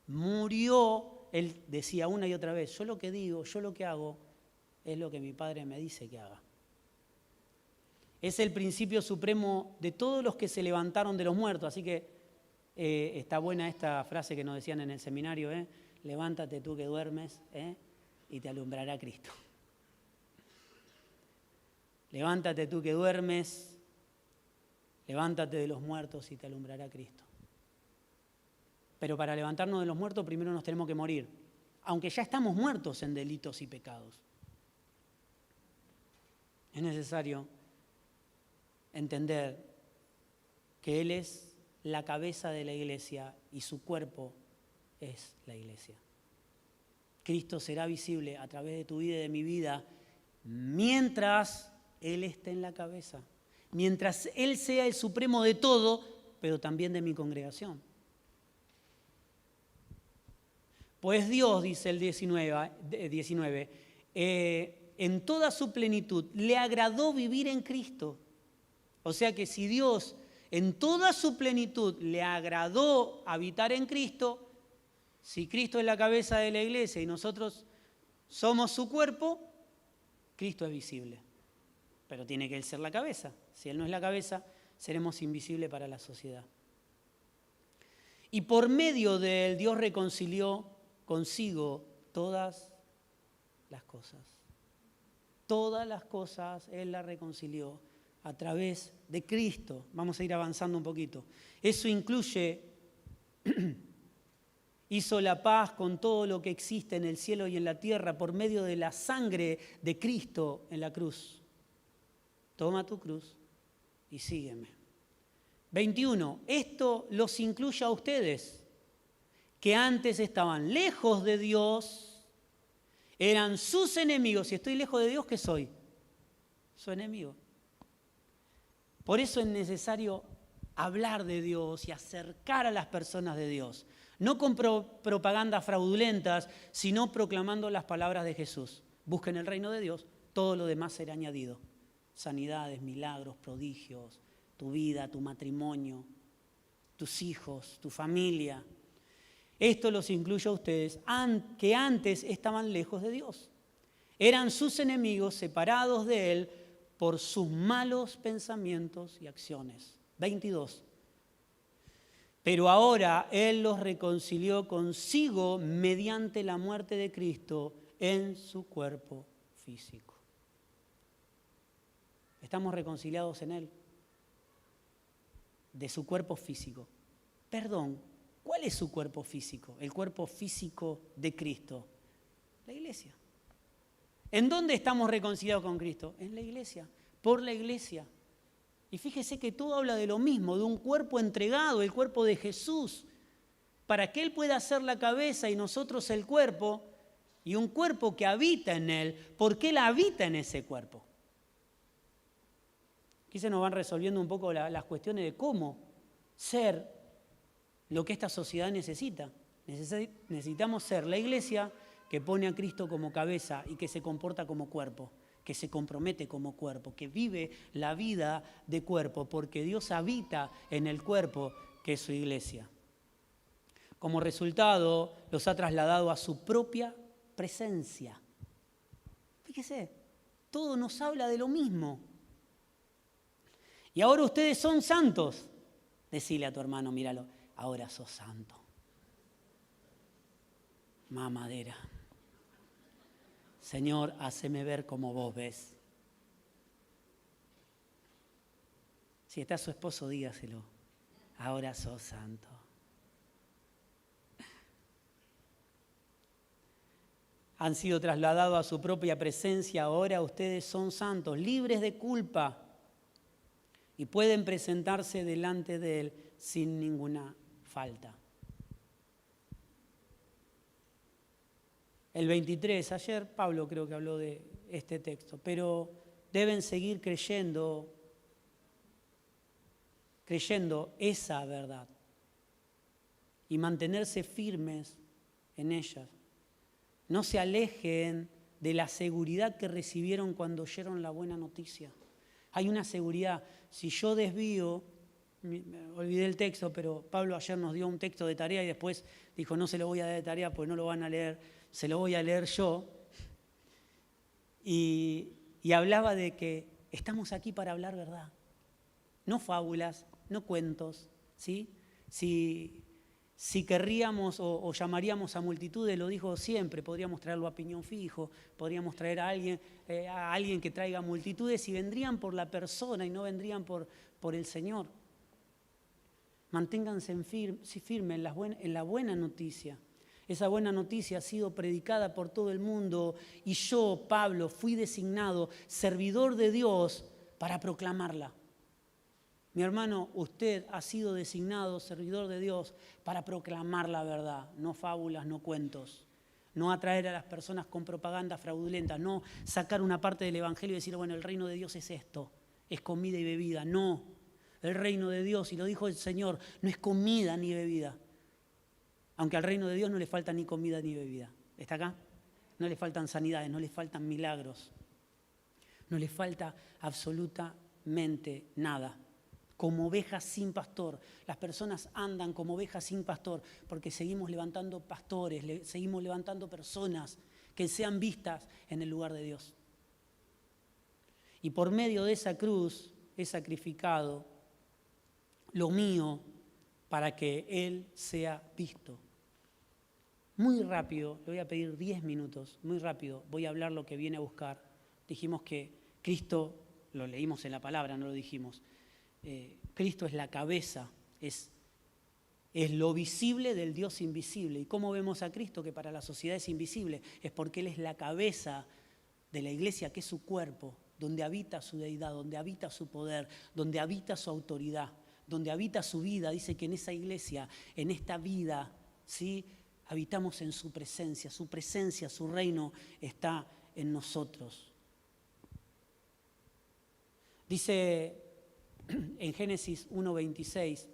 Murió, él decía una y otra vez, yo lo que digo, yo lo que hago, es lo que mi Padre me dice que haga. Es el principio supremo de todos los que se levantaron de los muertos, así que está buena esta frase que nos decían en el seminario, levántate tú que duermes y te alumbrará Cristo. Levántate tú que duermes, levántate de los muertos y te alumbrará Cristo. Pero para levantarnos de los muertos primero nos tenemos que morir, aunque ya estamos muertos en delitos y pecados. Es necesario entender que Él es la cabeza de la iglesia y su cuerpo es la iglesia. Cristo será visible a través de tu vida y de mi vida mientras Él esté en la cabeza, mientras Él sea el supremo de todo, pero también de mi congregación. Pues Dios, dice el 19, en toda su plenitud le agradó vivir en Cristo. O sea que si Dios en toda su plenitud le agradó habitar en Cristo, si Cristo es la cabeza de la iglesia y nosotros somos su cuerpo, Cristo es visible. Pero tiene que Él ser la cabeza. Si Él no es la cabeza, seremos invisibles para la sociedad. Y por medio de Él, Dios reconcilió consigo todas las cosas. Todas las cosas Él las reconcilió a través de Cristo. Vamos a ir avanzando un poquito. Eso incluye, hizo la paz con todo lo que existe en el cielo y en la tierra por medio de la sangre de Cristo en la cruz. Toma tu cruz y sígueme. 21. Esto los incluye a ustedes, que antes estaban lejos de Dios, eran sus enemigos. Si estoy lejos de Dios, ¿qué soy? Su enemigo. Por eso es necesario hablar de Dios y acercar a las personas de Dios. No con propagandas fraudulentas, sino proclamando las palabras de Jesús. Busquen el reino de Dios, todo lo demás será añadido. Sanidades, milagros, prodigios, tu vida, tu matrimonio, tus hijos, tu familia. Esto los incluye a ustedes que antes estaban lejos de Dios. Eran sus enemigos, separados de Él por sus malos pensamientos y acciones. 22. Pero ahora Él los reconcilió consigo mediante la muerte de Cristo en su cuerpo físico. Estamos reconciliados en Él, de su cuerpo físico. Perdón, ¿cuál es su cuerpo físico? El cuerpo físico de Cristo. La iglesia. ¿En dónde estamos reconciliados con Cristo? En la iglesia, por la iglesia. Y fíjese que todo habla de lo mismo, de un cuerpo entregado, el cuerpo de Jesús, para que Él pueda ser la cabeza y nosotros el cuerpo, y un cuerpo que habita en Él, porque Él habita en ese cuerpo. Aquí se nos van resolviendo un poco las cuestiones de cómo ser lo que esta sociedad necesita. Necesitamos ser la iglesia que pone a Cristo como cabeza y que se comporta como cuerpo, que se compromete como cuerpo, que vive la vida de cuerpo, porque Dios habita en el cuerpo que es su iglesia. Como resultado, los ha trasladado a su propia presencia. Fíjese, todo nos habla de lo mismo. Y ahora ustedes son santos. Decile a tu hermano, míralo, ahora sos santo. Mamadera. Señor, háceme ver como vos ves. Si está su esposo, dígaselo. Ahora sos santo. Han sido trasladados a su propia presencia. Ahora ustedes son santos, libres de culpa. Y pueden presentarse delante de Él sin ninguna falta. el 23, ayer Pablo creo que habló de este texto, pero deben seguir creyendo esa verdad y mantenerse firmes en ellas. No se alejen de la seguridad que recibieron cuando oyeron la buena noticia. Hay una seguridad. Si yo desvío, olvidé el texto, pero Pablo ayer nos dio un texto de tarea y después dijo, no se lo voy a dar de tarea porque no lo van a leer, se lo voy a leer yo. Y hablaba de que estamos aquí para hablar verdad. No fábulas, no cuentos, ¿sí? Si querríamos o llamaríamos a multitudes, lo dijo siempre, podríamos traerlo a piñón fijo, podríamos traer a alguien que traiga multitudes y vendrían por la persona y no vendrían por el Señor. Manténganse firmes en la buena noticia. Esa buena noticia ha sido predicada por todo el mundo y yo, Pablo, fui designado servidor de Dios para proclamarla. Mi hermano, usted ha sido designado servidor de Dios para proclamar la verdad, no fábulas, no cuentos, no atraer a las personas con propaganda fraudulenta, no sacar una parte del Evangelio y decir, bueno, el reino de Dios es esto, es comida y bebida. No, el reino de Dios, y lo dijo el Señor, no es comida ni bebida. Aunque al reino de Dios no le falta ni comida ni bebida. ¿Está acá? No le faltan sanidades, no le faltan milagros, no le falta absolutamente nada. Como ovejas sin pastor. Las personas andan como ovejas sin pastor porque seguimos levantando pastores, seguimos levantando personas que sean vistas en el lugar de Dios. Y por medio de esa cruz he sacrificado lo mío para que Él sea visto. Muy rápido, le voy a pedir 10 minutos, muy rápido, voy a hablar lo que viene a buscar. Dijimos que Cristo, lo leímos en la palabra, no lo dijimos. Cristo es la cabeza, es lo visible del Dios invisible. ¿Y cómo vemos a Cristo? Que para la sociedad es invisible. Es porque Él es la cabeza de la iglesia, que es su cuerpo, donde habita su deidad, donde habita su poder, donde habita su autoridad, donde habita su vida. Dice que en esa iglesia, en esta vida, ¿sí?, habitamos en su presencia, su reino está en nosotros. Dice en Génesis 1:26,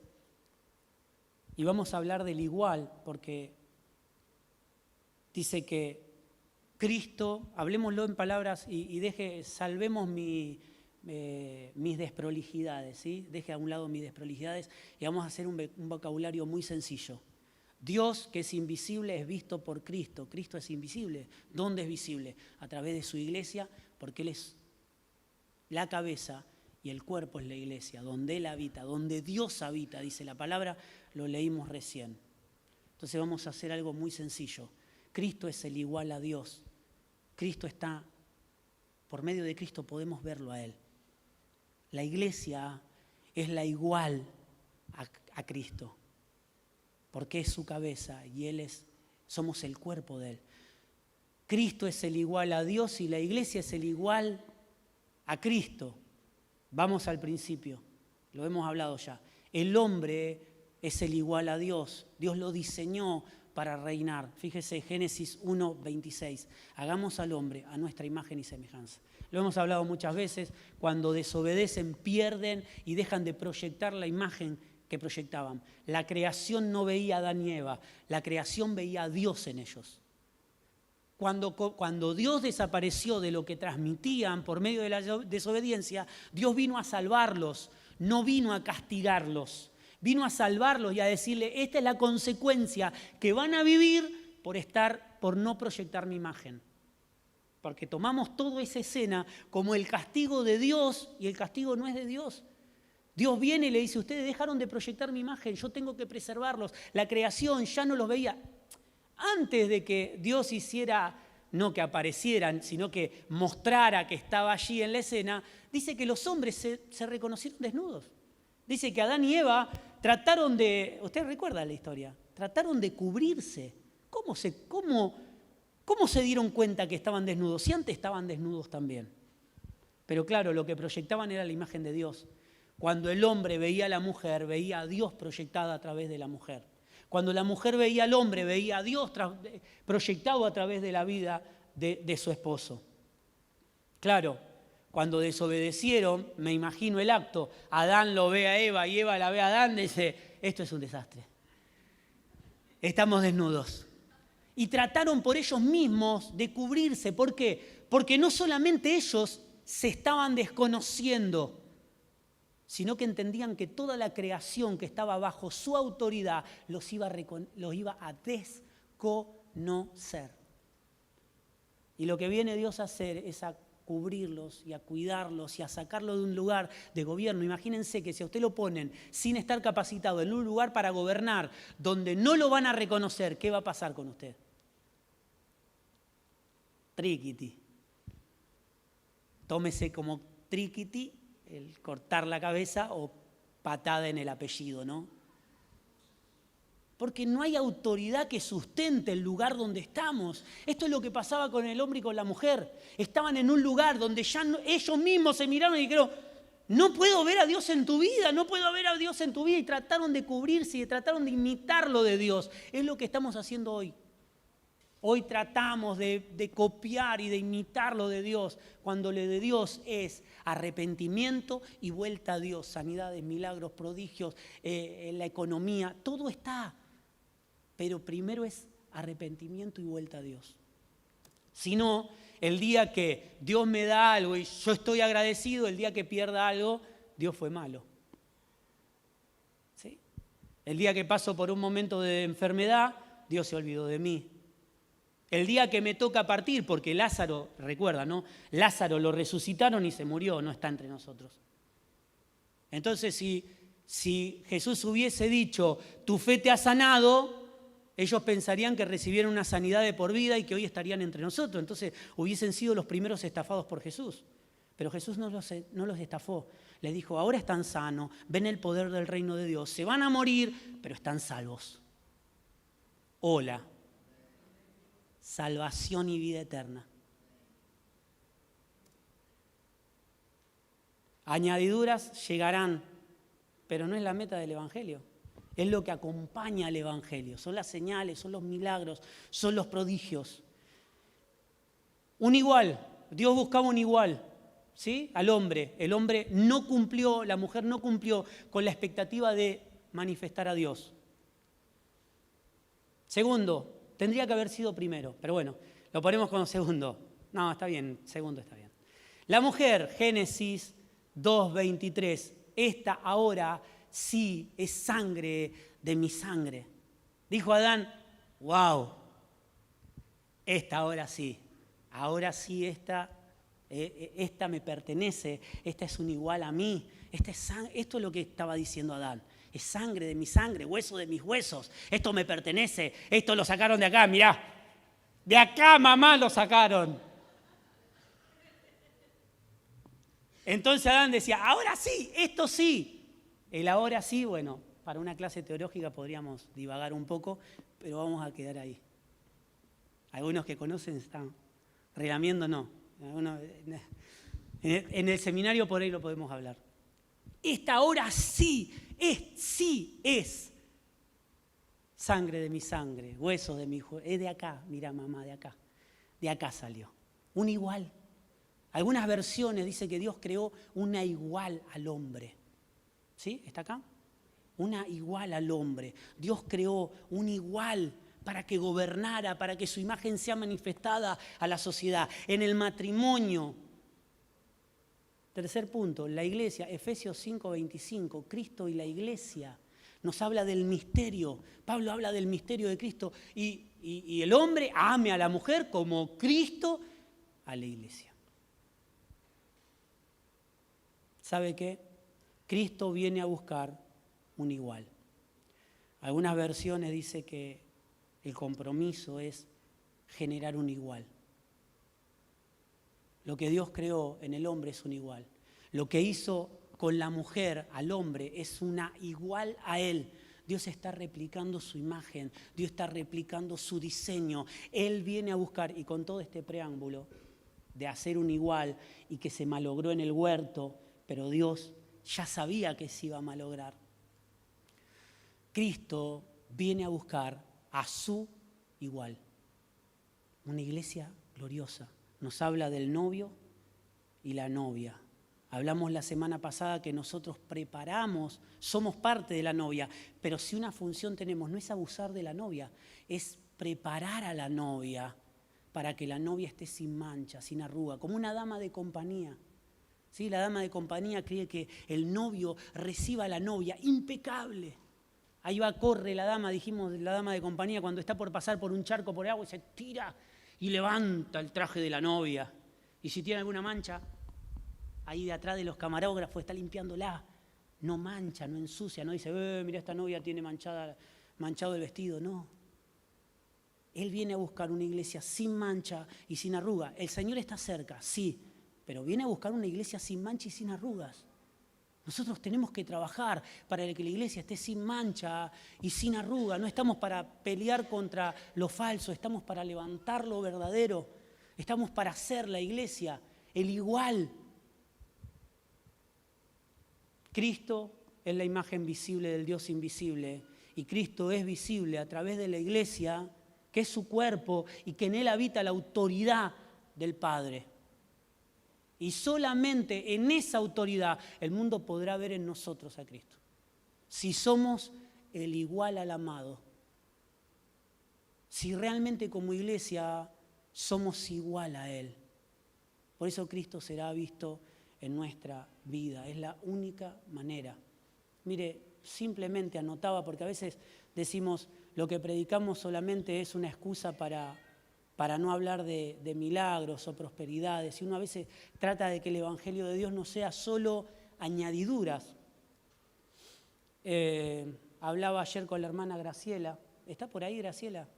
y vamos a hablar del igual, porque dice que Cristo, hablemoslo en palabras salvemos mis desprolijidades, ¿sí? Deje a un lado mis desprolijidades y vamos a hacer un vocabulario muy sencillo. Dios, que es invisible, es visto por Cristo. Cristo es invisible. ¿Dónde es visible? A través de su iglesia, porque Él es la cabeza y el cuerpo es la iglesia, donde Él habita, donde Dios habita, dice la palabra, lo leímos recién. Entonces vamos a hacer algo muy sencillo. Cristo es el igual a Dios. Cristo está, por medio de Cristo podemos verlo a Él. La iglesia es la igual a Cristo, porque es su cabeza y somos el cuerpo de Él. Cristo es el igual a Dios y la iglesia es el igual a Cristo. Vamos al principio, lo hemos hablado ya. El hombre es el igual a Dios. Dios lo diseñó para reinar. Fíjese, Génesis 1:26. Hagamos al hombre a nuestra imagen y semejanza. Lo hemos hablado muchas veces. Cuando desobedecen, pierden y dejan de proyectar la imagen que proyectaban. La creación no veía a Adán y Eva. La creación veía a Dios en ellos. Cuando Dios desapareció de lo que transmitían por medio de la desobediencia, Dios vino a salvarlos, no vino a castigarlos. Vino a salvarlos y a decirle, esta es la consecuencia que van a vivir por no proyectar mi imagen. Porque tomamos toda esa escena como el castigo de Dios y el castigo no es de Dios. Dios viene y le dice, ustedes dejaron de proyectar mi imagen, yo tengo que preservarlos. La creación ya no los veía. Antes de que Dios hiciera, no que aparecieran, sino que mostrara que estaba allí en la escena, dice que los hombres se reconocieron desnudos. Dice que Adán y Eva trataron de, usted recuerda la historia, trataron de cubrirse. ¿Cómo se dieron cuenta que estaban desnudos? Si antes estaban desnudos también. Pero claro, lo que proyectaban era la imagen de Dios. Cuando el hombre veía a la mujer, veía a Dios proyectada a través de la mujer. Cuando la mujer veía al hombre, veía a Dios proyectado a través de la vida de su esposo. Claro, cuando desobedecieron, me imagino el acto, Adán lo ve a Eva y Eva la ve a Adán y dice, esto es un desastre. Estamos desnudos. Y trataron por ellos mismos de cubrirse. ¿Por qué? Porque no solamente ellos se estaban desconociendo, sino que entendían que toda la creación que estaba bajo su autoridad los iba a desconocer. Y lo que viene Dios a hacer es a cubrirlos y a cuidarlos y a sacarlos de un lugar de gobierno. Imagínense que si a usted lo ponen sin estar capacitado en un lugar para gobernar donde no lo van a reconocer, ¿qué va a pasar con usted? Triquiti. Tómese como triquiti el cortar la cabeza o patada en el apellido, ¿no? Porque no hay autoridad que sustente el lugar donde estamos. Esto es lo que pasaba con el hombre y con la mujer. Estaban en un lugar donde ya ellos mismos se miraron y dijeron, no puedo ver a Dios en tu vida, no puedo ver a Dios en tu vida. Y trataron de cubrirse y trataron de imitar lo de Dios. Es lo que estamos haciendo hoy. Hoy tratamos de copiar y de imitar lo de Dios, cuando lo de Dios es arrepentimiento y vuelta a Dios, sanidades, milagros, prodigios, la economía, todo está. Pero primero es arrepentimiento y vuelta a Dios. Si no, el día que Dios me da algo y yo estoy agradecido, el día que pierda algo, Dios fue malo. ¿Sí? El día que paso por un momento de enfermedad, Dios se olvidó de mí. El día que me toca partir, porque Lázaro, recuerda, ¿no? Lázaro lo resucitaron y se murió, no está entre nosotros. Entonces, si Jesús hubiese dicho, tu fe te ha sanado, ellos pensarían que recibieron una sanidad de por vida y que hoy estarían entre nosotros. Entonces, hubiesen sido los primeros estafados por Jesús. Pero Jesús no los estafó. Les dijo, ahora están sanos, ven el poder del reino de Dios, se van a morir, pero están salvos. Hola. Salvación y vida eterna. Añadiduras llegarán, pero no es la meta del Evangelio. Es lo que acompaña al Evangelio. Son las señales, son los milagros, son los prodigios. Un igual. Dios buscaba un igual, ¿sí? Al hombre. El hombre no cumplió, la mujer no cumplió con la expectativa de manifestar a Dios. Segundo, tendría que haber sido primero, pero bueno, lo ponemos como segundo. No, está bien, segundo está bien. La mujer, Génesis 2:23, esta ahora sí es sangre de mi sangre. Dijo Adán, wow, esta ahora sí esta me pertenece, esta es un igual a mí. Esto es lo que estaba diciendo Adán. Es sangre de mi sangre, hueso de mis huesos. Esto me pertenece. Esto lo sacaron de acá, mirá. De acá, mamá, lo sacaron. Entonces Adán decía, ahora sí, esto sí. El ahora sí, bueno, para una clase teológica podríamos divagar un poco, pero vamos a quedar ahí. Algunos que conocen están relamiendo, no. En el seminario por ahí lo podemos hablar. Esta ahora sí es sangre de mi sangre, huesos de mi hueso. Es de acá, mira mamá, de acá. De acá salió. Un igual. Algunas versiones dicen que Dios creó una igual al hombre. ¿Sí? ¿Está acá? Una igual al hombre. Dios creó un igual para que gobernara, para que su imagen sea manifestada a la sociedad. En el matrimonio. Tercer punto, la iglesia, Efesios 5:25, Cristo y la iglesia. Nos habla del misterio. Pablo habla del misterio de Cristo. Y el hombre ame a la mujer como Cristo a la iglesia. ¿Sabe qué? Cristo viene a buscar un igual. Algunas versiones dicen que el compromiso es generar un igual. Lo que Dios creó en el hombre es un igual. Lo que hizo con la mujer al hombre es una igual a él. Dios está replicando su imagen, Dios está replicando su diseño. Él viene a buscar, y con todo este preámbulo de hacer un igual y que se malogró en el huerto, pero Dios ya sabía que se iba a malograr. Cristo viene a buscar a su igual. Una iglesia gloriosa. Nos habla del novio y la novia. Hablamos la semana pasada que nosotros preparamos, somos parte de la novia, pero si una función tenemos no es abusar de la novia, es preparar a la novia para que la novia esté sin mancha, sin arruga, como una dama de compañía. ¿Sí? La dama de compañía cree que el novio reciba a la novia impecable. Ahí va, corre la dama, dijimos, la dama de compañía, cuando está por pasar por un charco por agua y se tira y levanta el traje de la novia. Y si tiene alguna mancha, ahí de atrás de los camarógrafos está limpiándola. No mancha, no ensucia, no dice, mira, esta novia tiene manchado el vestido. No. Él viene a buscar una iglesia sin mancha y sin arruga. El Señor está cerca, sí, pero viene a buscar una iglesia sin mancha y sin arrugas. Nosotros tenemos que trabajar para que la iglesia esté sin mancha y sin arruga. No estamos para pelear contra lo falso, estamos para levantar lo verdadero. Estamos para hacer la iglesia el igual. Cristo es la imagen visible del Dios invisible y Cristo es visible a través de la iglesia, que es su cuerpo y que en él habita la autoridad del Padre. Y solamente en esa autoridad el mundo podrá ver en nosotros a Cristo. Si somos el igual al amado. Si realmente como iglesia somos igual a Él. Por eso Cristo será visto en nuestra vida. Es la única manera. Mire, simplemente anotaba, porque a veces decimos lo que predicamos solamente es una excusa para no hablar de milagros o prosperidades. Y uno a veces trata de que el Evangelio de Dios no sea solo añadiduras. Hablaba ayer con la hermana Graciela. ¿Está por ahí, Graciela?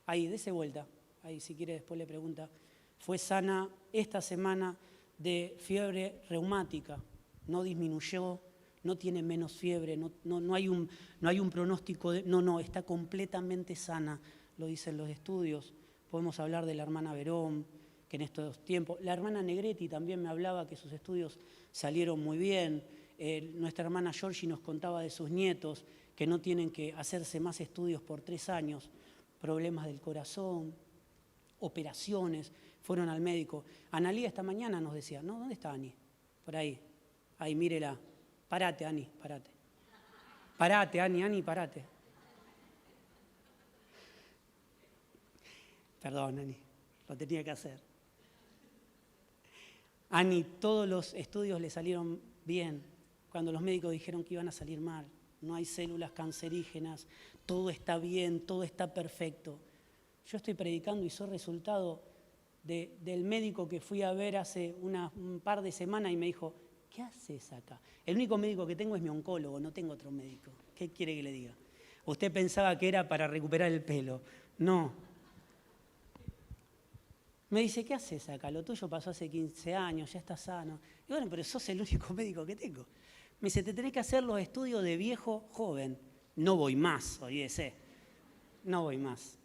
Ahí, dése vuelta. Ahí, si quiere, después le pregunta. Fue sana esta semana de fiebre reumática. No disminuyó, no tiene menos fiebre, no hay un pronóstico. No, está completamente sana, lo dicen los estudios. Podemos hablar de la hermana Verón, que en estos tiempos... La hermana Negretti también me hablaba que sus estudios salieron muy bien. Nuestra hermana Georgie nos contaba de sus nietos, que no tienen que hacerse más estudios por 3 años. Problemas del corazón, operaciones, fueron al médico. Analía esta mañana nos decía, ¿no? ¿Dónde está Ani? Por ahí. Ahí, mírela. Parate, Ani, parate. Parate, Ani, parate. Perdón, Ani, lo tenía que hacer. Ani, todos los estudios le salieron bien, cuando los médicos dijeron que iban a salir mal. No hay células cancerígenas, todo está bien, todo está perfecto. Yo estoy predicando y soy resultado del médico que fui a ver hace un par de semanas y me dijo, ¿qué haces acá? El único médico que tengo es mi oncólogo, no tengo otro médico. ¿Qué quiere que le diga? Usted pensaba que era para recuperar el pelo. No. Me dice, ¿qué haces acá? Lo tuyo pasó hace 15 años, ya estás sano. Y bueno, pero sos el único médico que tengo. Me dice, te tenés que hacer los estudios de viejo joven. No voy más, olvídese. No voy más.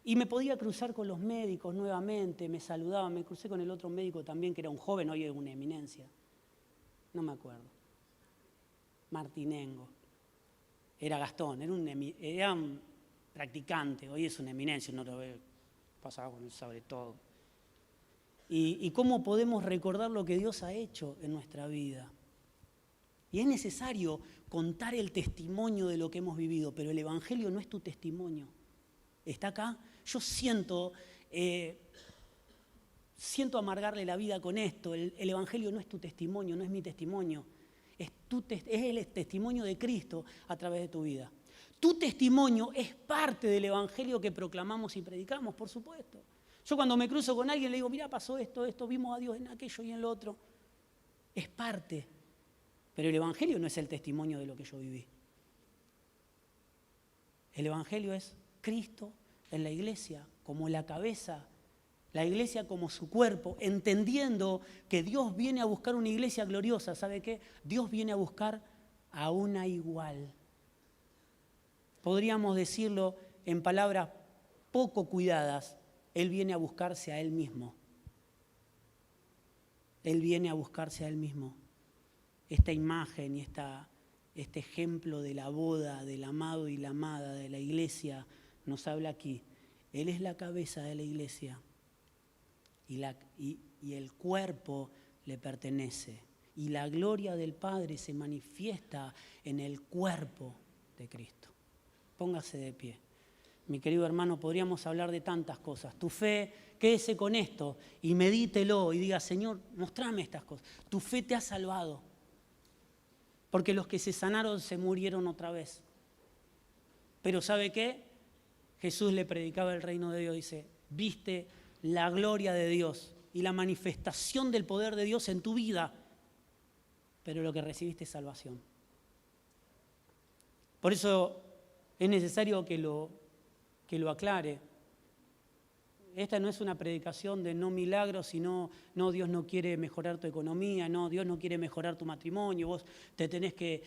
Y me podía cruzar con los médicos nuevamente, me saludaban, me crucé con el otro médico también, que era un joven, hoy es una eminencia. No me acuerdo. Martinengo. Era Gastón, era un practicante, hoy es una eminencia, no lo veo. Pasaba con él sobre todo. Y cómo podemos recordar lo que Dios ha hecho en nuestra vida. Y es necesario contar el testimonio de lo que hemos vivido, pero el Evangelio no es tu testimonio. ¿Está acá? Yo siento amargarle la vida con esto. El Evangelio no es tu testimonio, no es mi testimonio. Es el testimonio de Cristo a través de tu vida. Tu testimonio es parte del Evangelio que proclamamos y predicamos, por supuesto. Yo cuando me cruzo con alguien le digo, mira, pasó esto, vimos a Dios en aquello y en lo otro. Es parte. Pero el Evangelio no es el testimonio de lo que yo viví. El Evangelio es Cristo en la iglesia como la cabeza, la iglesia como su cuerpo, entendiendo que Dios viene a buscar una iglesia gloriosa. ¿Sabe qué? Dios viene a buscar a una igual. Podríamos decirlo en palabras poco cuidadas, Él viene a buscarse a Él mismo. Él viene a buscarse a Él mismo. Esta imagen y este ejemplo de la boda, del amado y la amada, de la iglesia, nos habla aquí. Él es la cabeza de la iglesia y el cuerpo le pertenece. Y la gloria del Padre se manifiesta en el cuerpo de Cristo. Póngase de pie. Mi querido hermano, podríamos hablar de tantas cosas. Tu fe, quédese con esto y medítelo y diga, Señor, mostrame estas cosas. Tu fe te ha salvado. Porque los que se sanaron se murieron otra vez. Pero ¿sabe qué? Jesús le predicaba el reino de Dios. Dice, viste la gloria de Dios y la manifestación del poder de Dios en tu vida. Pero lo que recibiste es salvación. Por eso es necesario que lo aclare. Esta no es una predicación de no milagros, sino, no, Dios no quiere mejorar tu economía, no, Dios no quiere mejorar tu matrimonio, vos te tenés que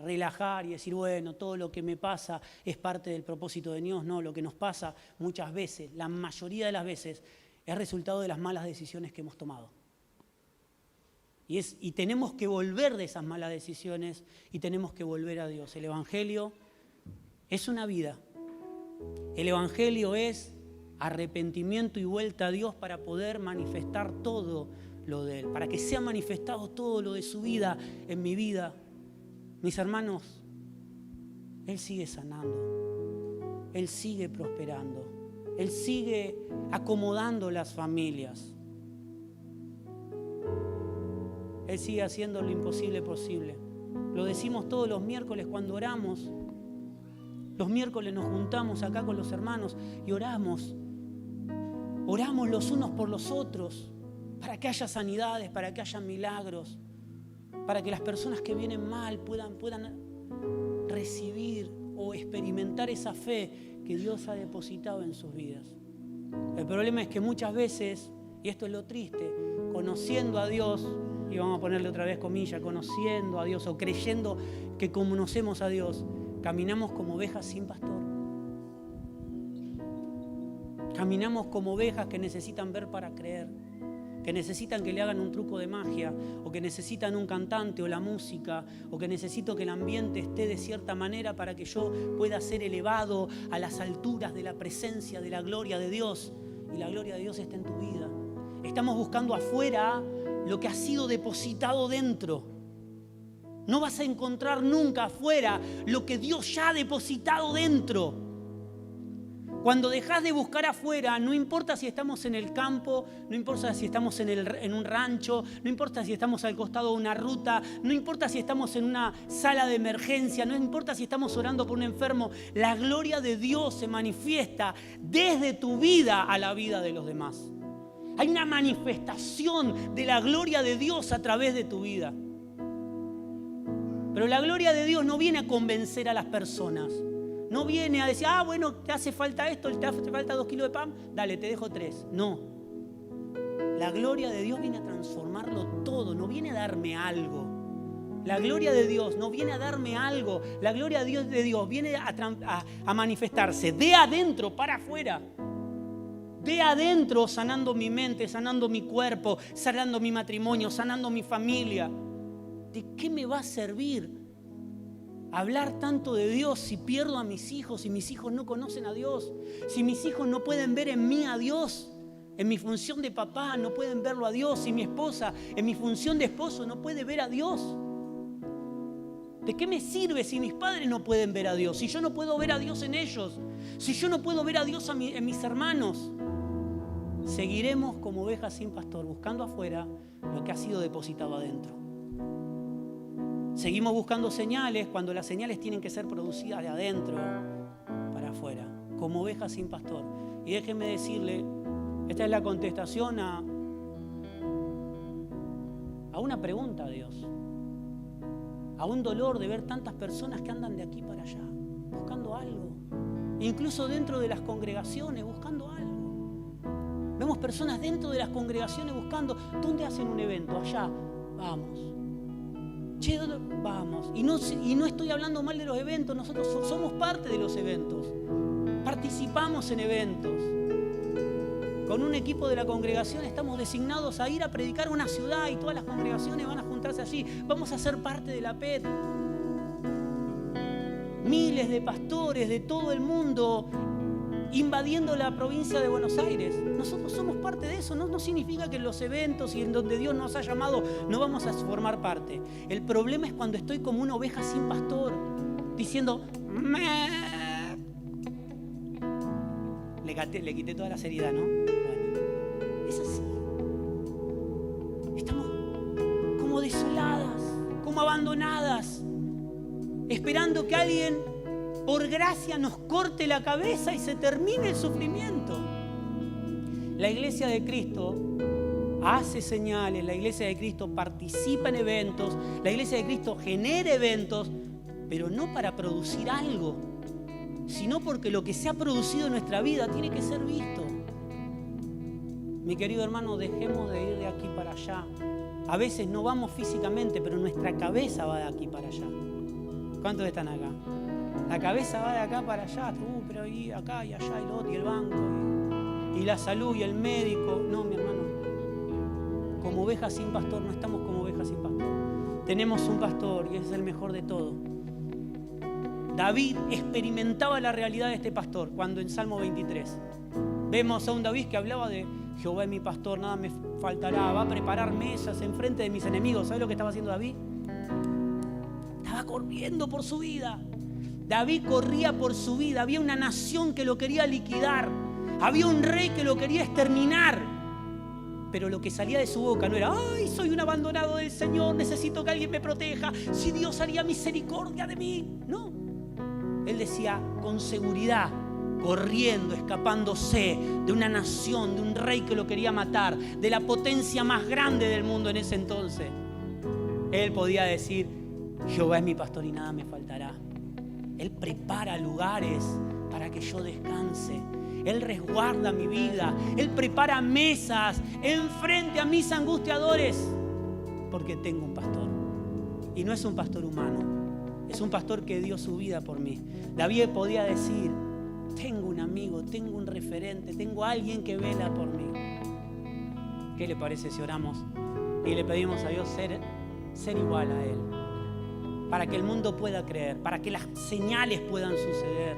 relajar y decir, bueno, todo lo que me pasa es parte del propósito de Dios. No, lo que nos pasa muchas veces, la mayoría de las veces, es resultado de las malas decisiones que hemos tomado. Y tenemos que volver de esas malas decisiones y tenemos que volver a Dios. El Evangelio es una vida. El Evangelio es arrepentimiento y vuelta a Dios para poder manifestar todo lo de Él, para que sea manifestado todo lo de su vida en mi vida. Mis hermanos, Él sigue sanando, Él sigue prosperando, Él sigue acomodando las familias. Él sigue haciendo lo imposible posible. Lo decimos todos los miércoles cuando oramos. Los miércoles nos juntamos acá con los hermanos y oramos. Oramos los unos por los otros para que haya sanidades, para que haya milagros, para que las personas que vienen mal puedan recibir o experimentar esa fe que Dios ha depositado en sus vidas. El problema es que muchas veces, y esto es lo triste, conociendo a Dios, y vamos a ponerle otra vez comillas, conociendo a Dios o creyendo que conocemos a Dios, caminamos como ovejas sin pastor. Caminamos como ovejas que necesitan ver para creer, que necesitan que le hagan un truco de magia, o que necesitan un cantante o la música, o que necesito que el ambiente esté de cierta manera para que yo pueda ser elevado a las alturas de la presencia, de la gloria de Dios. Y la gloria de Dios está en tu vida. Estamos buscando afuera lo que ha sido depositado dentro. No vas a encontrar nunca afuera lo que Dios ya ha depositado dentro. Cuando dejas de buscar afuera, no importa si estamos en el campo, no importa si estamos en un rancho, no importa si estamos al costado de una ruta, no importa si estamos en una sala de emergencia, no importa si estamos orando por un enfermo, la gloria de Dios se manifiesta desde tu vida a la vida de los demás. Hay una manifestación de la gloria de Dios a través de tu vida. Pero la gloria de Dios no viene a convencer a las personas. No viene a decir, bueno, te hace falta esto, te hace falta 2 kilos de pan, dale, te dejo 3. No. La gloria de Dios viene a transformarlo todo, no viene a darme algo. La gloria de Dios no viene a darme algo. La gloria de Dios viene a manifestarse de adentro para afuera. De adentro, sanando mi mente, sanando mi cuerpo, sanando mi matrimonio, sanando mi familia. ¿De qué me va a servir hablar tanto de Dios si pierdo a mis hijos, si mis hijos no conocen a Dios, si mis hijos no pueden ver en mí a Dios, en mi función de papá no pueden verlo a Dios, si mi esposa en mi función de esposo no puede ver a Dios? ¿De qué me sirve si mis padres no pueden ver a Dios? Si yo no puedo ver a Dios en ellos, si yo no puedo ver a Dios en mis hermanos. Seguiremos como ovejas sin pastor, buscando afuera lo que ha sido depositado adentro. Seguimos buscando señales cuando las señales tienen que ser producidas de adentro para afuera, como ovejas sin pastor. Y déjenme decirle, esta es la contestación a una pregunta a Dios, a un dolor de ver tantas personas que andan de aquí para allá, buscando algo, incluso dentro de las congregaciones, buscando algo. Vemos personas dentro de las congregaciones buscando, ¿dónde hacen un evento? Allá, vamos. Che, vamos. Y no estoy hablando mal de los eventos, nosotros somos parte de los eventos. Participamos en eventos. Con un equipo de la congregación estamos designados a ir a predicar a una ciudad y todas las congregaciones van a juntarse allí. Vamos a ser parte de la PET. miles de pastores de todo el mundo invadiendo la provincia de Buenos Aires. Nosotros somos parte de eso. No significa que en los eventos y en donde Dios nos ha llamado no vamos a formar parte. El problema es cuando estoy como una oveja sin pastor, diciendo "Meh". Le quité toda la seriedad, ¿no? Bueno, es así. Estamos como desoladas, como abandonadas, esperando que alguien por gracia nos corte la cabeza y se termine el sufrimiento. La iglesia de Cristo hace señales, la iglesia de Cristo participa en eventos, la iglesia de Cristo genera eventos, pero no para producir algo, sino porque lo que se ha producido en nuestra vida tiene que ser visto. Mi querido hermano, dejemos de ir de aquí para allá. A veces no vamos físicamente, pero nuestra cabeza va de aquí para allá. ¿Cuántos están acá? La cabeza va de acá para allá, pero y acá y allá y lo otro, y el banco, y la salud y el médico. No, mi hermano, como ovejas sin pastor, no estamos como ovejas sin pastor. Tenemos un pastor y ese es el mejor de todo. David experimentaba la realidad de este pastor cuando en Salmo 23 vemos a un David que hablaba de Jehová es mi pastor, nada me faltará, va a preparar mesas enfrente de mis enemigos. ¿Sabes lo que estaba haciendo David? Estaba corriendo por su vida. David corría por su vida. Había una nación que lo quería liquidar. Había un rey que lo quería exterminar. Pero lo que salía de su boca no era: ay, soy un abandonado del Señor, necesito que alguien me proteja, si Dios haría misericordia de mí. No. Él decía con seguridad, corriendo, escapándose de una nación, de un rey que lo quería matar, de la potencia más grande del mundo en ese entonces. Él podía decir: Jehová es mi pastor y nada me faltará. Él prepara lugares para que yo descanse. Él resguarda mi vida. Él prepara mesas enfrente a mis angustiadores. Porque tengo un pastor. Y no es un pastor humano. Es un pastor que dio su vida por mí. David podía decir: tengo un amigo, tengo un referente, tengo alguien que vela por mí. ¿Qué le parece si oramos y le pedimos a Dios ser igual a Él? Para que el mundo pueda creer, para que las señales puedan suceder.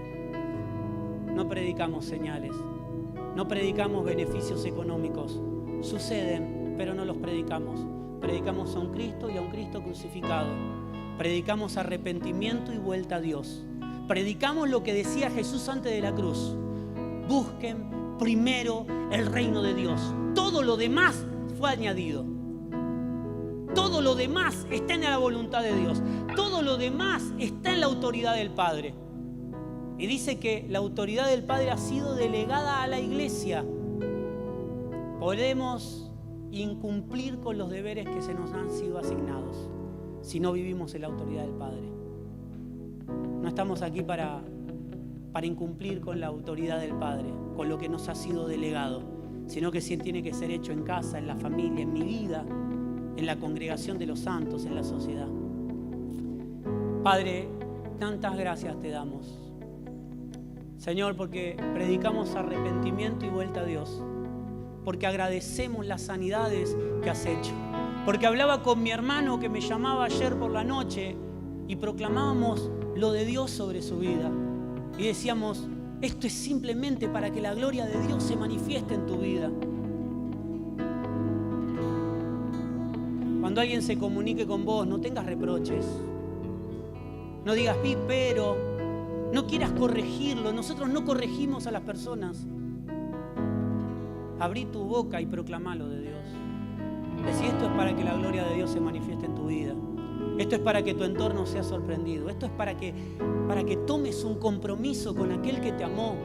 No predicamos señales, no predicamos beneficios económicos. Suceden, pero no los predicamos. Predicamos a un Cristo y a un Cristo crucificado. Predicamos arrepentimiento y vuelta a Dios. Predicamos lo que decía Jesús antes de la cruz: busquen primero el reino de Dios. Todo lo demás fue añadido. Todo lo demás está en la voluntad de Dios. Todo lo demás está en la autoridad del Padre. Y dice que la autoridad del Padre ha sido delegada a la iglesia. Podemos incumplir con los deberes que se nos han sido asignados si no vivimos en la autoridad del Padre. No estamos aquí para incumplir con la autoridad del Padre, con lo que nos ha sido delegado, sino que sí tiene que ser hecho en casa, en la familia, en mi vida, en la congregación de los santos, en la sociedad. Padre, tantas gracias te damos, Señor, porque predicamos arrepentimiento y vuelta a Dios, porque agradecemos las sanidades que has hecho, porque hablaba con mi hermano que me llamaba ayer por la noche y proclamábamos lo de Dios sobre su vida y decíamos: esto es simplemente para que la gloria de Dios se manifieste en tu vida. Cuando alguien se comunique con vos, no tengas reproches. No digas pero, no quieras corregirlo. Nosotros no corregimos a las personas. Abrí tu boca y proclamá lo de Dios. Decí: esto es para que la gloria de Dios se manifieste en tu vida. Esto es para que tu entorno sea sorprendido. Esto es para que tomes un compromiso con aquel que te amó.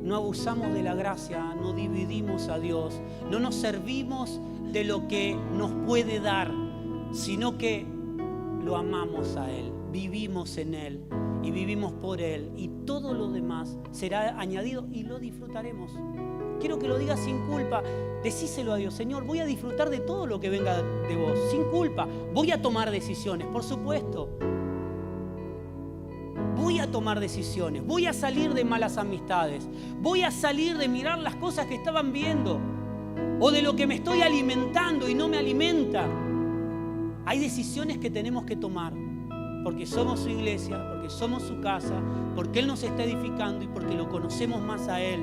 No abusamos de la gracia, no dividimos a Dios, no nos servimos de lo que nos puede dar, sino que lo amamos a Él, vivimos en Él y vivimos por Él, y todo lo demás será añadido y lo disfrutaremos. Quiero que lo digas sin culpa. Decíselo a Dios: Señor, voy a disfrutar de todo lo que venga de vos, sin culpa. Voy a tomar decisiones, por supuesto. Voy a tomar decisiones, voy a salir de malas amistades, voy a salir de mirar las cosas que estaban viendo o de lo que me estoy alimentando y no me alimenta. Hay decisiones que tenemos que tomar. porque somos su iglesia, porque somos su casa, porque Él nos está edificando y porque lo conocemos más a Él.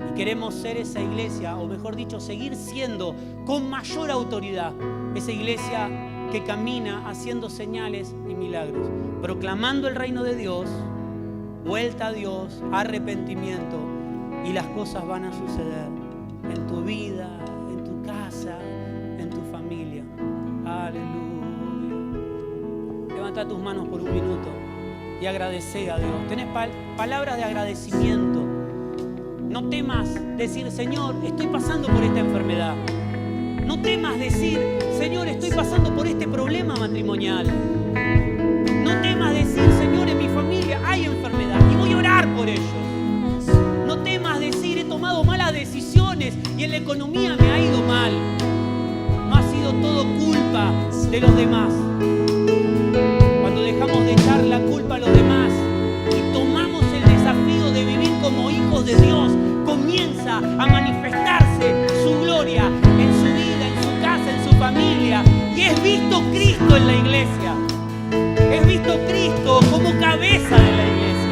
Y queremos ser esa iglesia, o mejor dicho, seguir siendo con mayor autoridad esa iglesia que camina haciendo señales y milagros, proclamando el reino de Dios, vuelta a Dios, arrepentimiento, y las cosas van a suceder en tu vida, en tu casa, en tu familia. Aleluya. Levanta tus manos por un minuto y agradece a Dios. Tenés palabras de agradecimiento. No temas decir, Señor, estoy pasando por esta enfermedad. No temas decir, Señor, estoy pasando por este problema matrimonial. No temas decir, Señor, en mi familia hay enfermedad y voy a orar por ellos. No temas decir, he tomado malas decisiones y en la economía me ha ido mal. No ha sido todo culpa de los demás. Cuando dejamos de echar la culpa a los demás y tomamos el desafío de vivir como hijos de Dios, comienza a manifestarse su gloria en su vida, en su casa, en su familia. Y es visto Cristo en la iglesia. Es visto Cristo como cabeza de la iglesia.